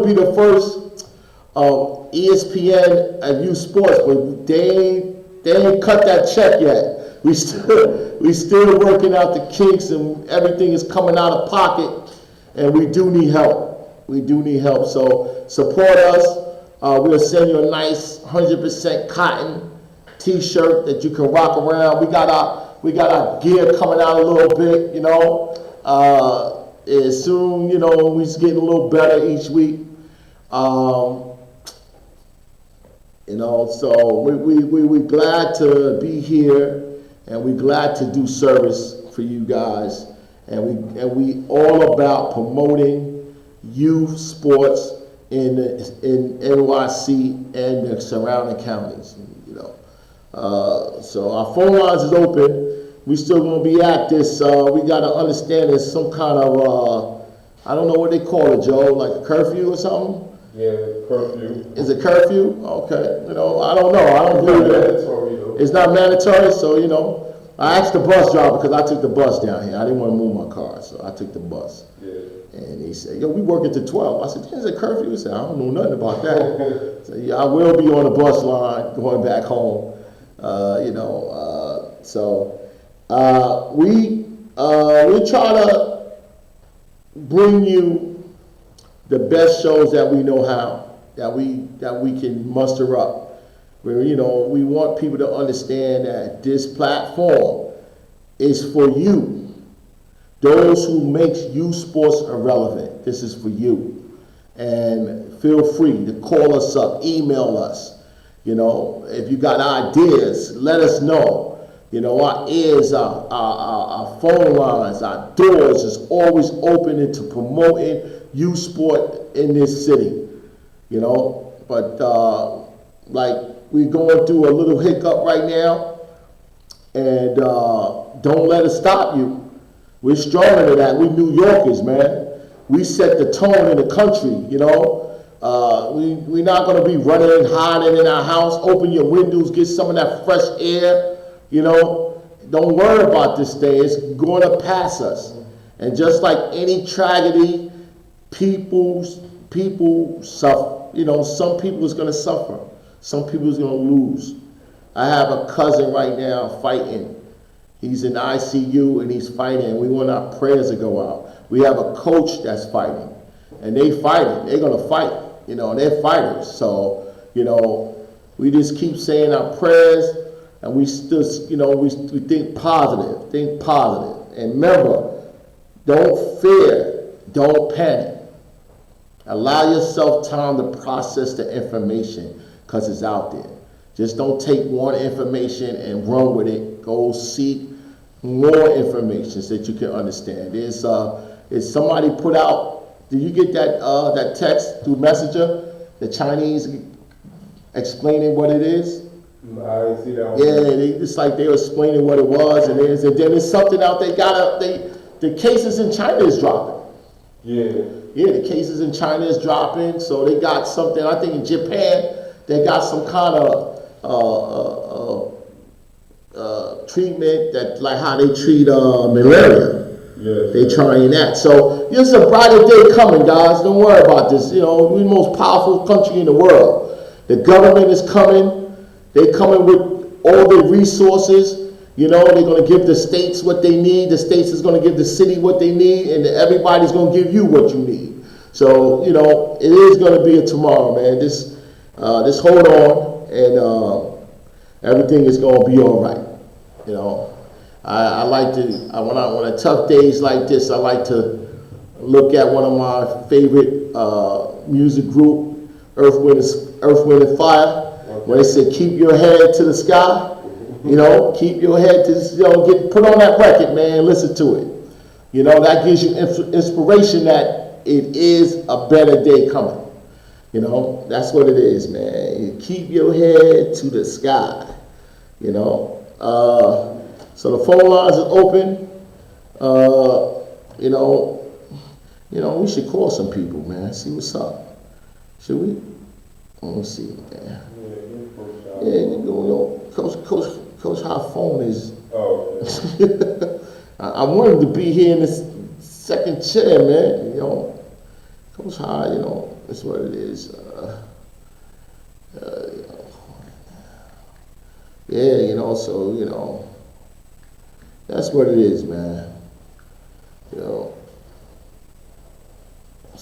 be the first ESPN and youth sports, but they ain't cut that check yet. We still working out the kinks, and everything is coming out of pocket. And we do need help. So support us. We'll send you a nice 100% cotton T-shirt that you can rock around. We got our gear coming out a little bit. As soon we're getting a little better each week. So we're glad to be here, and we're glad to do service for you guys. And we all about promoting youth sports in NYC and the surrounding counties. So our phone lines is open. We still gonna be at this. We gotta understand there's some kind of I don't know what they call it, Joe, like a curfew or something. Yeah, curfew. Is it curfew? Okay. I don't know. I don't believe it. It's not mandatory, so I asked the bus driver, because I took the bus down here. I didn't want to move my car, so I took the bus. Yeah. And he said, we work until 12. I said, is it curfew? He said, I don't know nothing about that. I said, I will be on the bus line going back home. We try to bring you the best shows that we know how, that we can muster up. We want people to understand that this platform is for you. Those who make youth sports irrelevant, this is for you. And feel free to call us up, email us. If you got ideas, let us know. Our ears, our phone lines, our doors is always open into promoting youth sport in this city. But we're going through a little hiccup right now, and don't let it stop you. We're stronger than that. We New Yorkers, man. We set the tone in the country, We're not going to be running and hiding in our house. Open your windows, get some of that fresh air, Don't worry about this thing. It's going to pass us. And just like any tragedy, people suffer. some people is gonna suffer. Some people is gonna lose. I have a cousin right now fighting. He's in ICU and he's fighting. We want our prayers to go out. We have a coach that's fighting, and they fighting. They're gonna fight. They're fighters. So, we just keep saying our prayers, and we still, we think positive. Think positive. And remember, don't fear. Don't panic. Allow yourself time to process the information because it's out there. Just don't take one information and run with it. Go seek more information so that you can understand. Is somebody put out, did you get that text through Messenger? The Chinese explaining what it is? I see that one. Yeah, it's like they were explaining what it was, and then there's something out there. The cases in China is dropping. Yeah. Yeah, the cases in China is dropping, so they got something. I think in Japan they got some kind of treatment that like how they treat malaria. Yes. They trying that. So there's a brighter day coming, guys. Don't worry about this. We're the most powerful country in the world. The government is coming. They're coming with all the resources. They're going to give the states what they need. The states is going to give the city what they need, and everybody's going to give you what you need. So, it is going to be a tomorrow, man. Just hold on, and everything is going to be all right. I like to, when I tough days like this, I like to look at one of my favorite music group, Earth, Wind and Fire, when they said, keep your head to the sky. Keep your head to, put on that record, man, listen to it. That gives you inspiration that it is a better day coming. That's what it is, man. You keep your head to the sky, So the phone lines are open. We should call some people, man, see what's up. Should we? Let me see, man. Coach High phone is. Oh. I wanted to be here in this second chair, man. Coach High, that's what it is. So that's what it is, man. So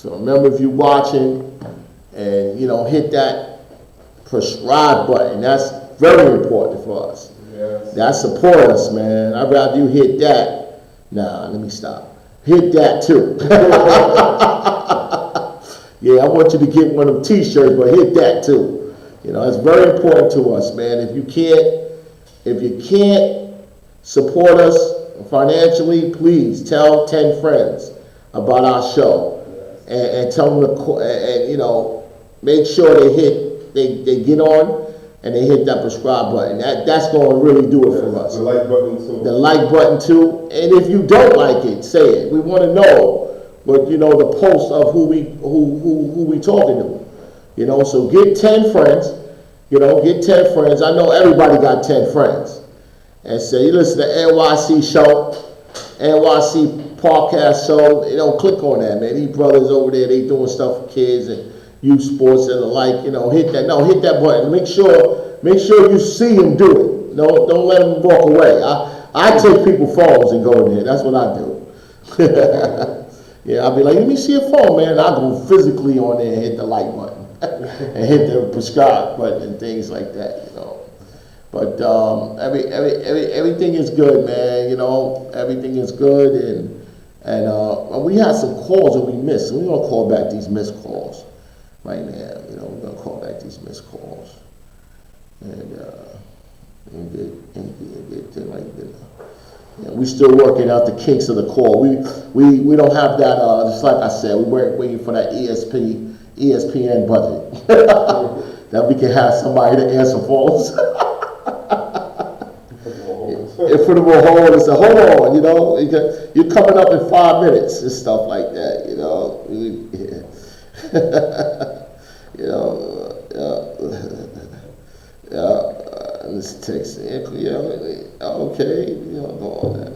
remember, if you're watching, and hit that subscribe button. That's very important for us. Yes. That support us, man. I'd rather you hit that. Nah, let me stop. Hit that too. Yeah, I want you to get one of them t-shirts, but hit that too. It's very important to us, man. If you can't support us financially, please tell 10 friends about our show. And tell them to, make sure they get on and they hit that subscribe button. That's going to really do it for us. The like button too. The like button too. And if you don't like it, say it. We want to know what the post of who we talking to. So get 10 friends. Get 10 friends. I know everybody got 10 friends. And say, you listen to NYC show, NYC podcast show. Click on that, man. These brothers over there, they doing stuff for kids and youth sports and the like. Hit that button. Make sure you see them do it. Don't let them walk away. I take people's phones and go in there. That's what I do. Yeah, I'll be like, let me see your phone, man. And I'll go physically on there and hit the like button and hit the subscribe button and things like that. But everything is good, man. Everything is good, and we had some calls that we missed. So we're gonna call back these missed calls right now. We're gonna call back these missed calls, and get like that. We're still working out the kinks of the call. We don't have that. Just like I said, we weren't waiting for that ESPN budget that we can have somebody to answer phones. If for the hold, it's a hold on, you're coming up in 5 minutes and stuff like that, this text, okay, go on that.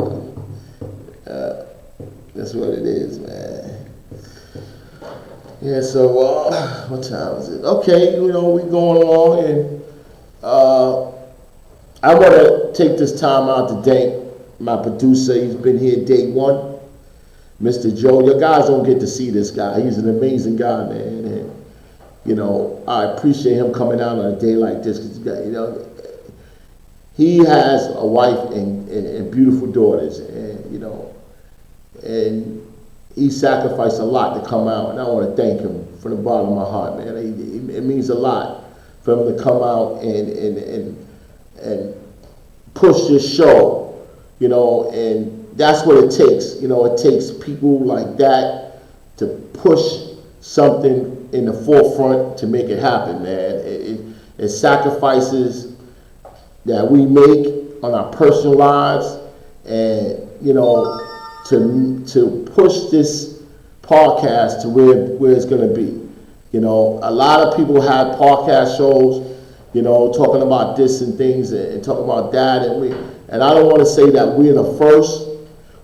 That's what it is, man. Yeah, so, what time is it? Okay, we going along, and I want to take this time out to thank my producer. He's been here day one, Mr. Joe. Your guys don't get to see this guy. He's an amazing guy, man, and, I appreciate him coming out on a day like this, because, he has a wife and beautiful daughters, and, and he sacrificed a lot to come out, and I want to thank him from the bottom of my heart, man. It means a lot for him to come out and push this show, and that's what it takes. It takes people like that to push something in the forefront to make it happen, man. It sacrifices that we make on our personal lives, and to push this podcast to where it's going to be. A lot of people have podcast shows, talking about this and things and talking about that, and I don't want to say that we're the first,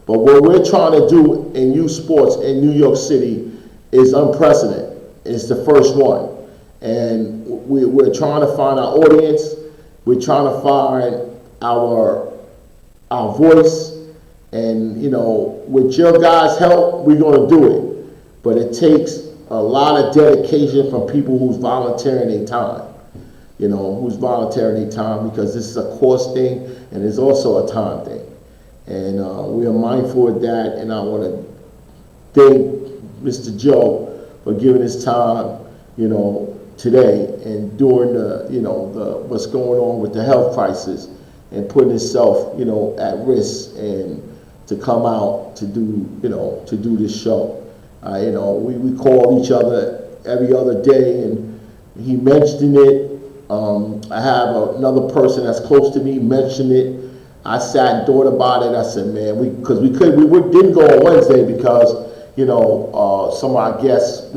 but what we're trying to do in youth sports in New York City is unprecedented. It's the first one, and we're trying to find our audience. We're trying to find our voice, and with your guys' help, we're going to do it. But it takes a lot of dedication from people who's volunteering their time. Because this is a cost thing and it's also a time thing. And we are mindful of that, and I want to thank Mr. Joe for giving his time, today and during the what's going on with the health crisis, and putting himself, at risk, and to come out to do this show. We call each other every other day, and he mentioned it. I have another person that's close to me mention it. I sat and thought about it. I said, man, we didn't go on Wednesday because some of our guests,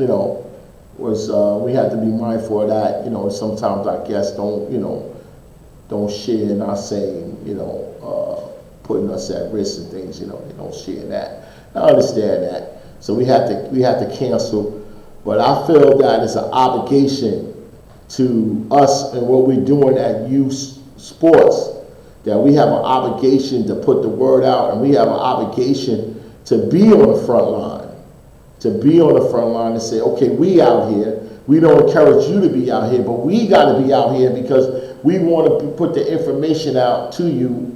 was we had to be mindful of that. Sometimes our guests don't share in our same, putting us at risk and things. They don't share that. I understand that. So we had to cancel. But I feel that it's an obligation to us and what we're doing at youth sports, that we have an obligation to put the word out, and we have an obligation to be on the front line. To be on the front line and say, okay, we out here. We don't encourage you to be out here, but we got to be out here because we want to put the information out to you,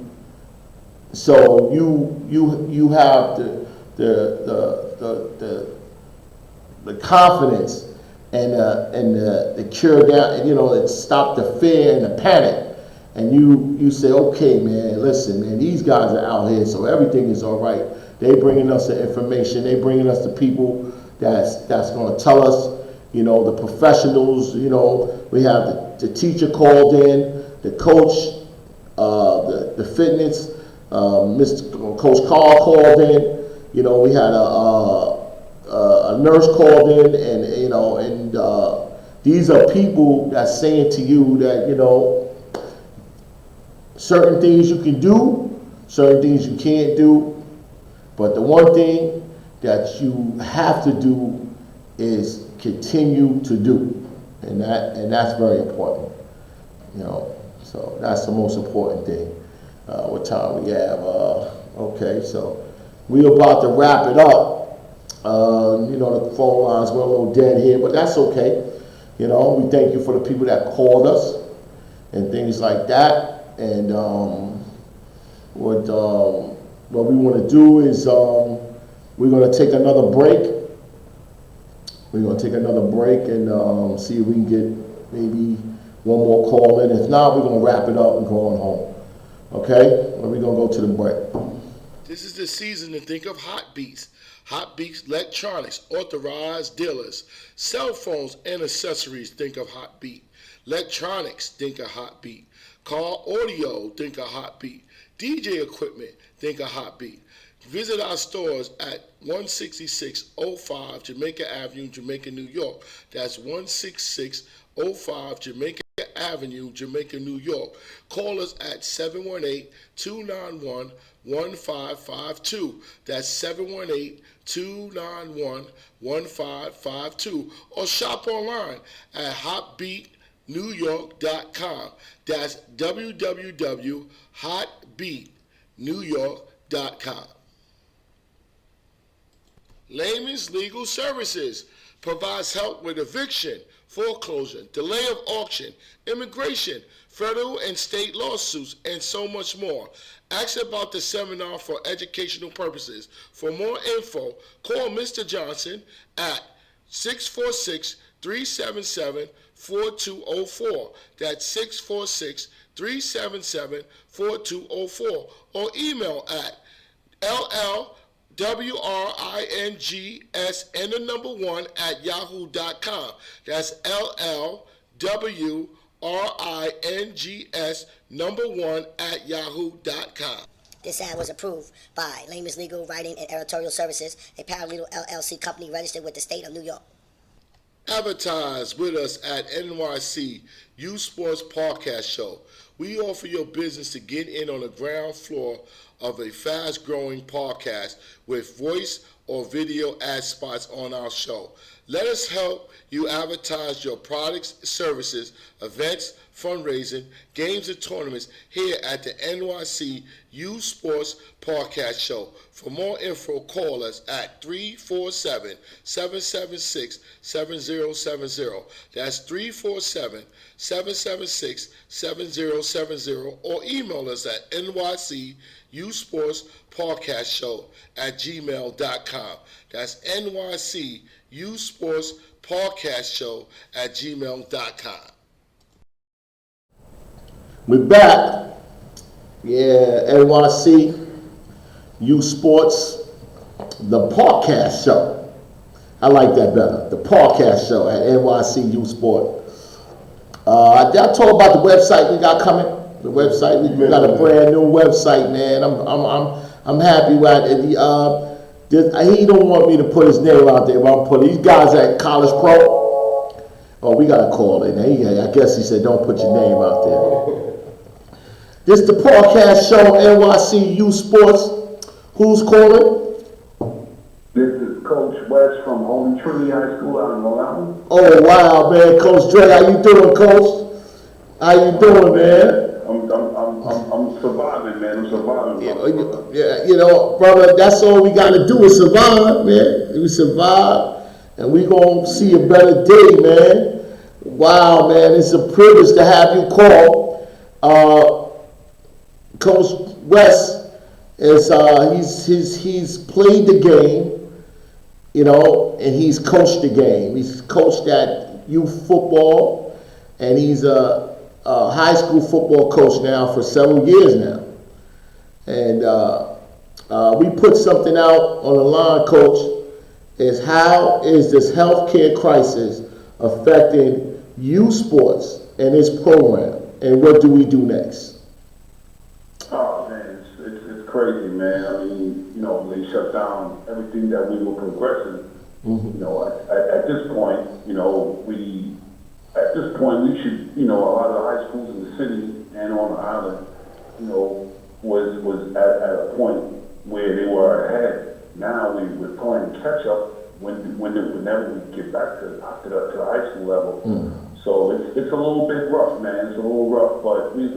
so you have the confidence and the cure down, and stop the fear and the panic, and you say, okay, man, listen, man, these guys are out here, so everything is all right. They bringing us the information. They bringing us the people that's going to tell us, the professionals. We have the teacher called in, the coach, the fitness, Mr. Coach Carl called in. We had a nurse called in, and these are people that's saying to you that certain things you can do, certain things you can't do. But the one thing that you have to do is continue to do, and that's very important. So that's the most important thing. What time we have? Okay, so we're about to wrap it up. The phone lines were a little dead here, but that's okay. We thank you for the people that called us and things like that. And what we want to do is we're going to take another break. We're going to take another break and see if we can get maybe one more call in. If not, we're going to wrap it up and go on home. Okay? We're going to go to the break. This is the season to think of Hot Beats. Hot Beats Electronics, authorized dealers. Cell phones and accessories, think of Hot Beat. Electronics, think of Hot Beat. Car audio, think of Hot Beat. DJ equipment, think of Hot Beat. Visit our stores at 16605 Jamaica Avenue, Jamaica, New York. That's 16605 Jamaica Avenue, Jamaica, New York. Call us at 718-291-1552. That's 718-291-1552. Or shop online at hotbeatnewyork.com. That's www.hotbeatnewyork.com. Layman's Legal Services provides help with eviction, foreclosure, delay of auction, immigration, federal and state lawsuits, and so much more. Ask about the seminar for educational purposes. For more info, call Mr. Johnson at 646-377-4204. That's 646-377-4204. Or email at LLWRINGS1 That's LLWRINGS1 This ad was approved by Layman's Legal Writing and Editorial Services, a paralegal LLC company registered with the state of New York. Advertise with us at NYC Youth Sports Podcast Show. We offer your business to get in on the ground floor of a fast-growing podcast with voice or video ad spots on our show. Let us help you advertise your products, services, events, fundraising, games, and tournaments here at the NYC Youth Sports Podcast Show. For more info, call us at 347-776-7070. That's 347-776-7070, or email us at nycUsportspodcastshow@gmail.com. That's nycUsportspodcastshow@gmail.com. We're back. Yeah, NYC Youth Sports, the podcast show. I like that better. The podcast show at NYC Youth Sport. I talk about the website we got coming. The website we got a brand new website, man. I'm happy with it. He don't want me to put his name out there, but I'm putting these guys at College Pro. Oh, we got a call in. I guess he said don't put your name out there. This is the podcast show, NYC Youth Sports. Who's calling? This is Coach West from Holy Trinity High School out in Long Island. Oh, wow, man. Coach Dre, how you doing, Coach? How you doing, man? I'm surviving, man. I'm surviving. Yeah, you know, brother, that's all we got to do is survive, man. We survive, and we going to see a better day, man. Wow, man, it's a privilege to have you call. Coach West is he's played the game, you know, and he's coached the game. He's coached at youth football, and he's a high school football coach now for several years now. And we put something out on the line, Coach, is how is this healthcare crisis affecting youth sports and its program, and what do we do next? Oh man, it's crazy, man. I mean, you know, they shut down everything that we were progressing. Mm-hmm. You know, at this point, you know, we should, you know, a lot of the high schools in the city and on the island, you know, was at a point where they were ahead. Now we're playing catch up whenever we get back to the high school level. Mm. So it's a little bit rough, man. It's a little rough, but we're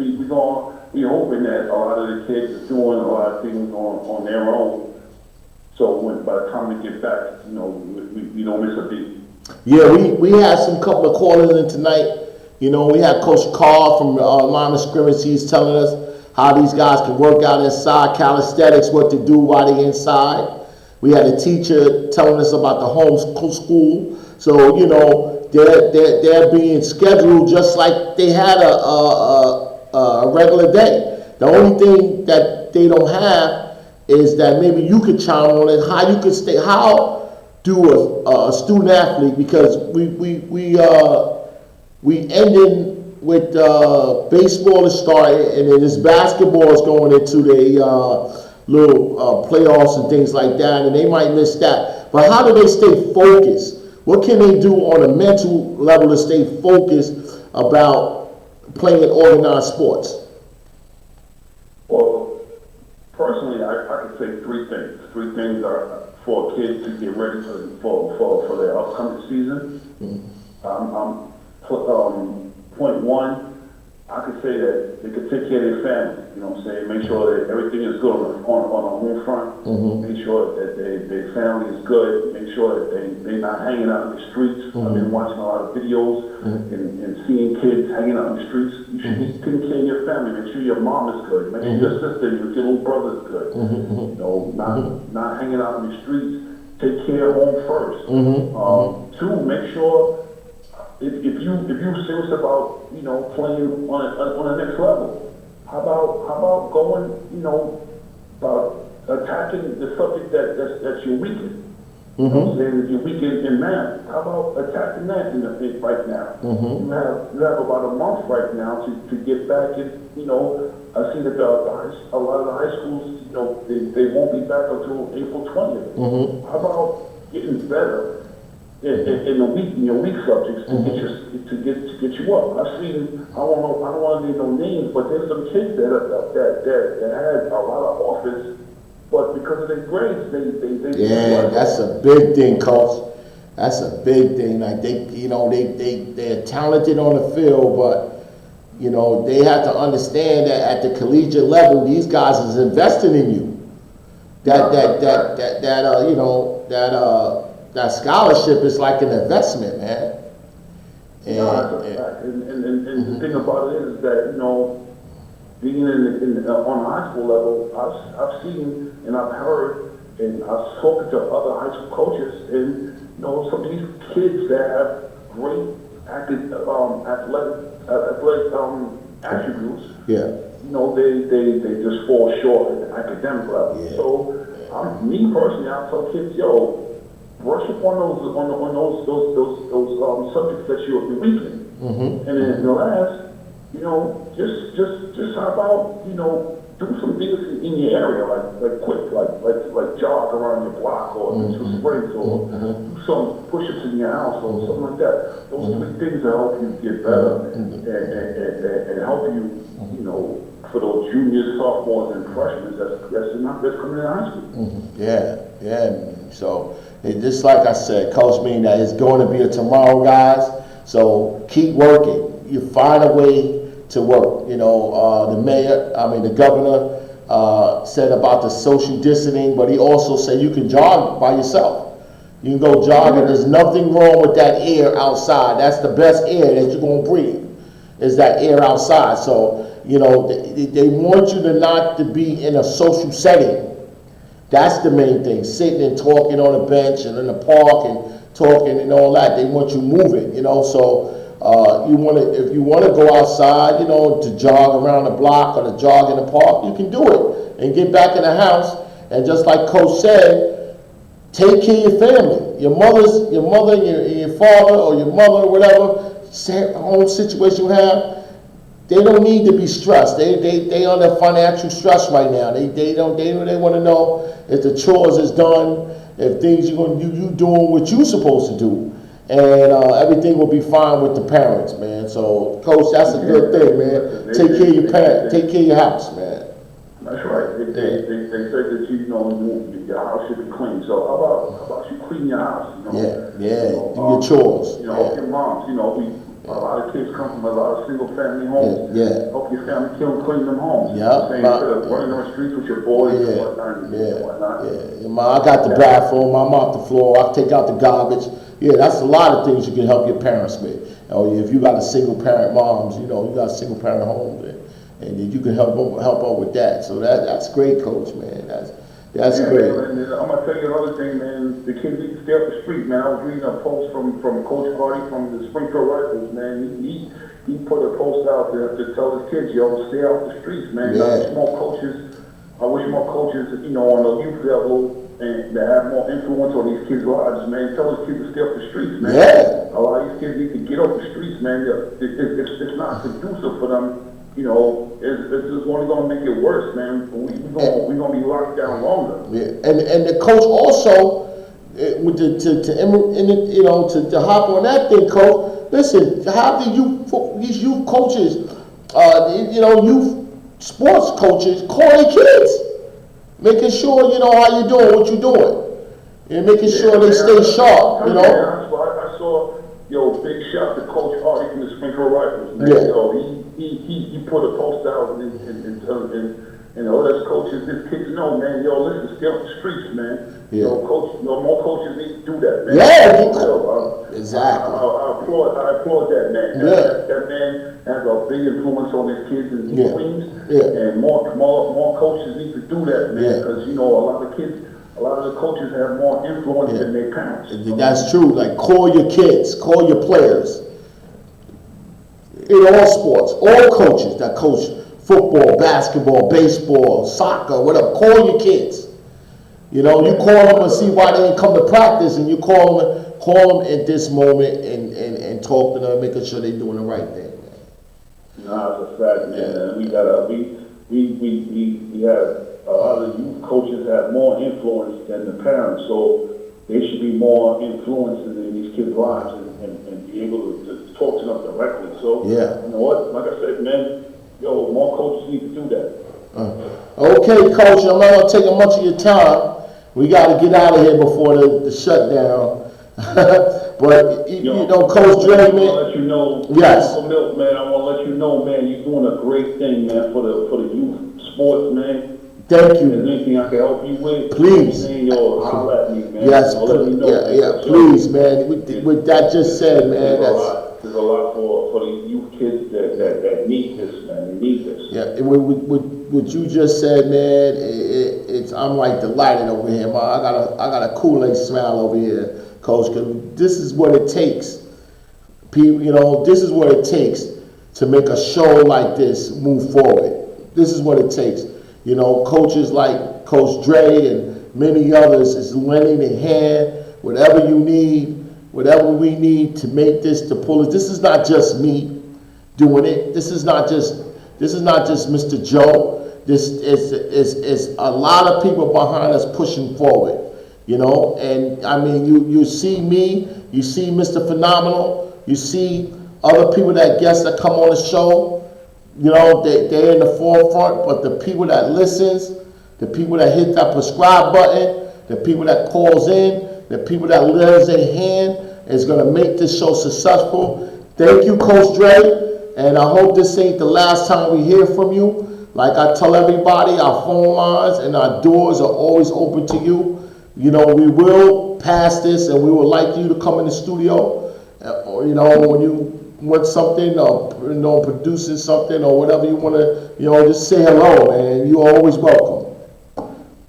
hoping that a lot of the kids are doing a lot of things on their own. So by the time we get back, you know, we don't miss a beat. Yeah, we had some couple of callers in tonight. You know, we had Coach Carr from Line of Scrimmage. He's telling us how these guys can work out inside, calisthenics, what to do while they're inside. We had a teacher telling us about the home school. So, you know, they're being scheduled just like they had a regular day. The only thing that they don't have is that maybe you could chime on it, how you could how do a student athlete, because we ending with baseball is starting, and then this basketball is going into the little playoffs and things like that, and they might miss that. But how do they stay focused? What can they do on a mental level to stay focused about playing organized sports? Well, personally, I could say three things. Three things are for kids to get ready for their upcoming season. Point one, I could say that they could take care of their family. You know what I'm saying? Make sure that everything is good on the home front. Make sure that their family is good. Make sure that they're not hanging out in the streets. I've been watching a lot of videos and seeing kids hanging out in the streets. You should be taking care of your family. Make sure your mom is good. Make sure your sister, your little brother is good. You know, not hanging out in the streets. Take care of home first. Two, make sure if you're serious about, you know, playing on the next level, how about going, you know, attacking the subject that's your weakest. You know what I'm saying? If you're weak in math, how about attacking that right now? You have about a month right now to get back in, you know. I see that a lot of the high schools, you know, they won't be back until April 20th. How about getting better in your weak subjects to get you up? I've seen, I don't want to name no names, but there's some kids that had a lot of office, but because of their grades, they yeah, that's a big thing, Coach. That's a big thing. Like they're talented on the field, but you know, they have to understand that at the collegiate level, these guys is investing in you. That scholarship is like an investment, man. And the thing about it is that, you know, being on the high school level, I've seen and I've heard and I've spoken to other high school coaches, and you know, some of these kids that have great athletic attributes, you know, they just fall short at the academic level. Yeah. So, me personally, I tell kids, yo, brush up on those subjects that you're weak in. And then the last, you know, just how about, you know, do some things in your area, like jog around your block, or do some sprints, or do some push-ups in your house, or something like that. Those are the things that help you get better and help you, you know, for those juniors, sophomores, and freshmen that's coming in high school. Yeah. So, just like I said, Coach, mean that it's going to be a tomorrow, guys. So keep working. You find a way to work. You know, the governor said about the social distancing, but he also said you can jog by yourself. You can go jogging. There's nothing wrong with that air outside. That's the best air that you're going to breathe, is that air outside. So, you know, they want you to not to be in a social setting. That's the main thing, sitting and talking on a bench and in the park and talking and all that. They want you moving, you know. So if you want to go outside, you know, to jog around the block or to jog in the park, you can do it and get back in the house. And just like Coach said, take care of your family, your mother, your father, or your mother, or whatever home situation you have. They don't need to be stressed. They under financial stress right now. They want to know if the chores is done, if things you doing what you supposed to do, and everything will be fine with the parents, man. So, Coach, that's a good thing, man. Take care of your parents. Take care of your house, man. That's right. They say that your house should be clean. So how about you clean your house? You know? Do your chores. You know, your moms. You know, a lot of kids come from a lot of single-family homes. Help your family clean them homes. Instead of running on the streets with your boys and whatnot. I got the bathroom. I'm off the floor. I take out the garbage. Yeah, that's a lot of things you can help your parents with. If you got a single-parent moms, you know, you got a single-parent home, and you can help out with that. So that's great, Coach, man. That's great. And I'm gonna tell you another thing, man. The kids need to stay off the street, man. I was reading a post from Coach Hardy from the Springfield Rifles, man. He put a post out there to tell his kids, yo, stay off the streets, man. I wish more coaches, you know, on the youth level and that have more influence on these kids' lives, man. Tell these kids to stay off the streets, man. A lot of these kids need to get off the streets, man. It's not conducive for them. You know, it's just only going to make it worse, man. We're going to be locked down longer. Yeah, and the coach also, to hop on that thing, Coach. Listen, how do these youth coaches youth sports coaches call their kids, making sure how you doing, what you doing, and making sure they stay sharp. I saw, big shout to Coach Hardy from the Sprinkler Rifles, man. He put a post out and all us coaches, these kids know, man. Listen, stay off the streets, man. More coaches need to do that, man. Exactly. I applaud that, man. That man has a big influence on his kids in Queens, and more coaches need to do that, man. Because a lot of the coaches have more influence than their parents. That's true. Like, call your kids, call your players. In all sports, all coaches that coach football, basketball, baseball, soccer, whatever, call your kids. You call them and see why they didn't come to practice, and you call them at this moment and talk to them, making sure they're doing the right thing. Nah, it's a fact, man. We have a lot of youth coaches have more influence than the parents, so they should be more influenced in these kids' lives and be able to talk to them directly. So, you know what? Like I said, man, more coaches need to do that. Okay, Coach, I'm not going to take up much of your time. We got to get out of here before the shutdown. But, Coach Dre, man. I want to let you know, Uncle Milk, man, I want to let you know, man, you're doing a great thing, man, for the youth sports, man. Thank you. Is there anything I can help you with? Please. Holler at me, man. Yes, let me know. Please, man. With that just said, man, there's a lot for the youth kids that need this, man. They need this. Yeah, what you just said, man, I'm like delighted over here, man. I got a Kool-Aid smile over here, Coach, because this is what it takes. People, this is what it takes to make a show like this move forward. This is what it takes. Coaches like Coach Dre and many others is lending a hand, whatever you need, whatever we need to make this, to pull it. This is not just me doing it. This is not just Mr. Joe. This is a lot of people behind us pushing forward, and I mean, you see me, you see Mr. Phenomenal, you see other people that come on the show. They're in the forefront, but the people that listens, the people that hit that subscribe button, the people that calls in, the people that lends a hand is going to make this show successful. Thank you, Coach Dre, and I hope this ain't the last time we hear from you. Like I tell everybody, our phone lines and our doors are always open to you. We will pass this, and we would like you to come in the studio, or when you want something, or producing something, or whatever you want to, just say hello, man. You're always welcome.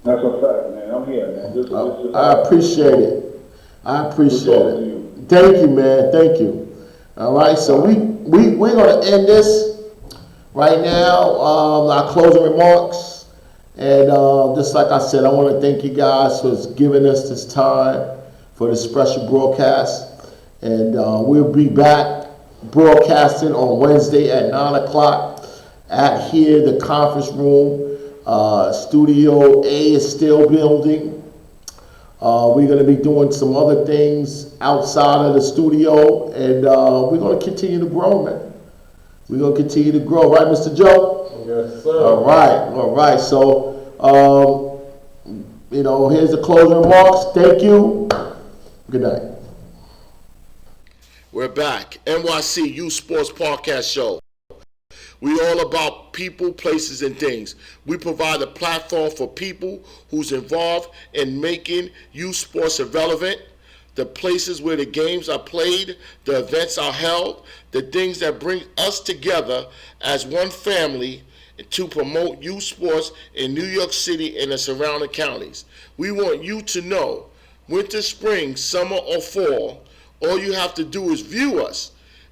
That's a fact, man. I'm here, man. I appreciate it. I appreciate it. Thank you, man. Thank you. All right, so we're going to end this right now. Our closing remarks, and just like I said, I want to thank you guys for giving us this time for this special broadcast, and we'll be back broadcasting on Wednesday at 9 o'clock at the conference room. Studio A is still building. We're going to be doing some other things outside of the studio, and we're going to continue to grow, man. We're going to continue to grow, right, Mr. Joe? Yes, sir. All right. So, here's the closing remarks. Thank you. Good night. We're back. NYC Youth Sports Podcast Show. We all about people, places, and things. We provide a platform for people who's involved in making youth sports irrelevant, the places where the games are played, the events are held, the things that bring us together as one family to promote youth sports in New York City and the surrounding counties. We want you to know, winter, spring, summer, or fall, all you have to do is view us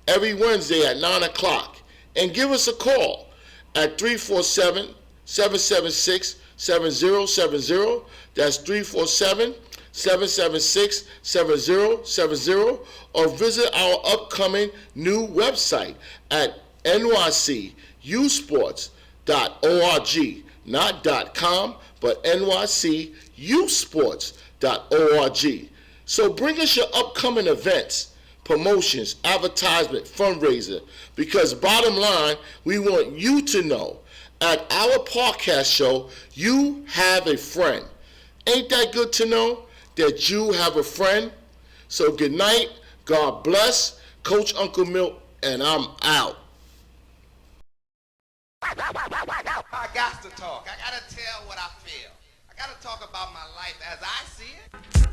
every Wednesday at 9 o'clock and give us a call at 347-776-7070. That's 347-776-7070, or visit our upcoming new website at nycusports.org. Not .com, but nycusports.org. So bring us your upcoming events, promotions, advertisement, fundraiser. Because bottom line, we want you to know at our podcast show, you have a friend. Ain't that good to know that you have a friend? So good night. God bless. Coach Uncle Milt, and I'm out. I got to talk. I got to tell what I feel. I got to talk about my life as I see it.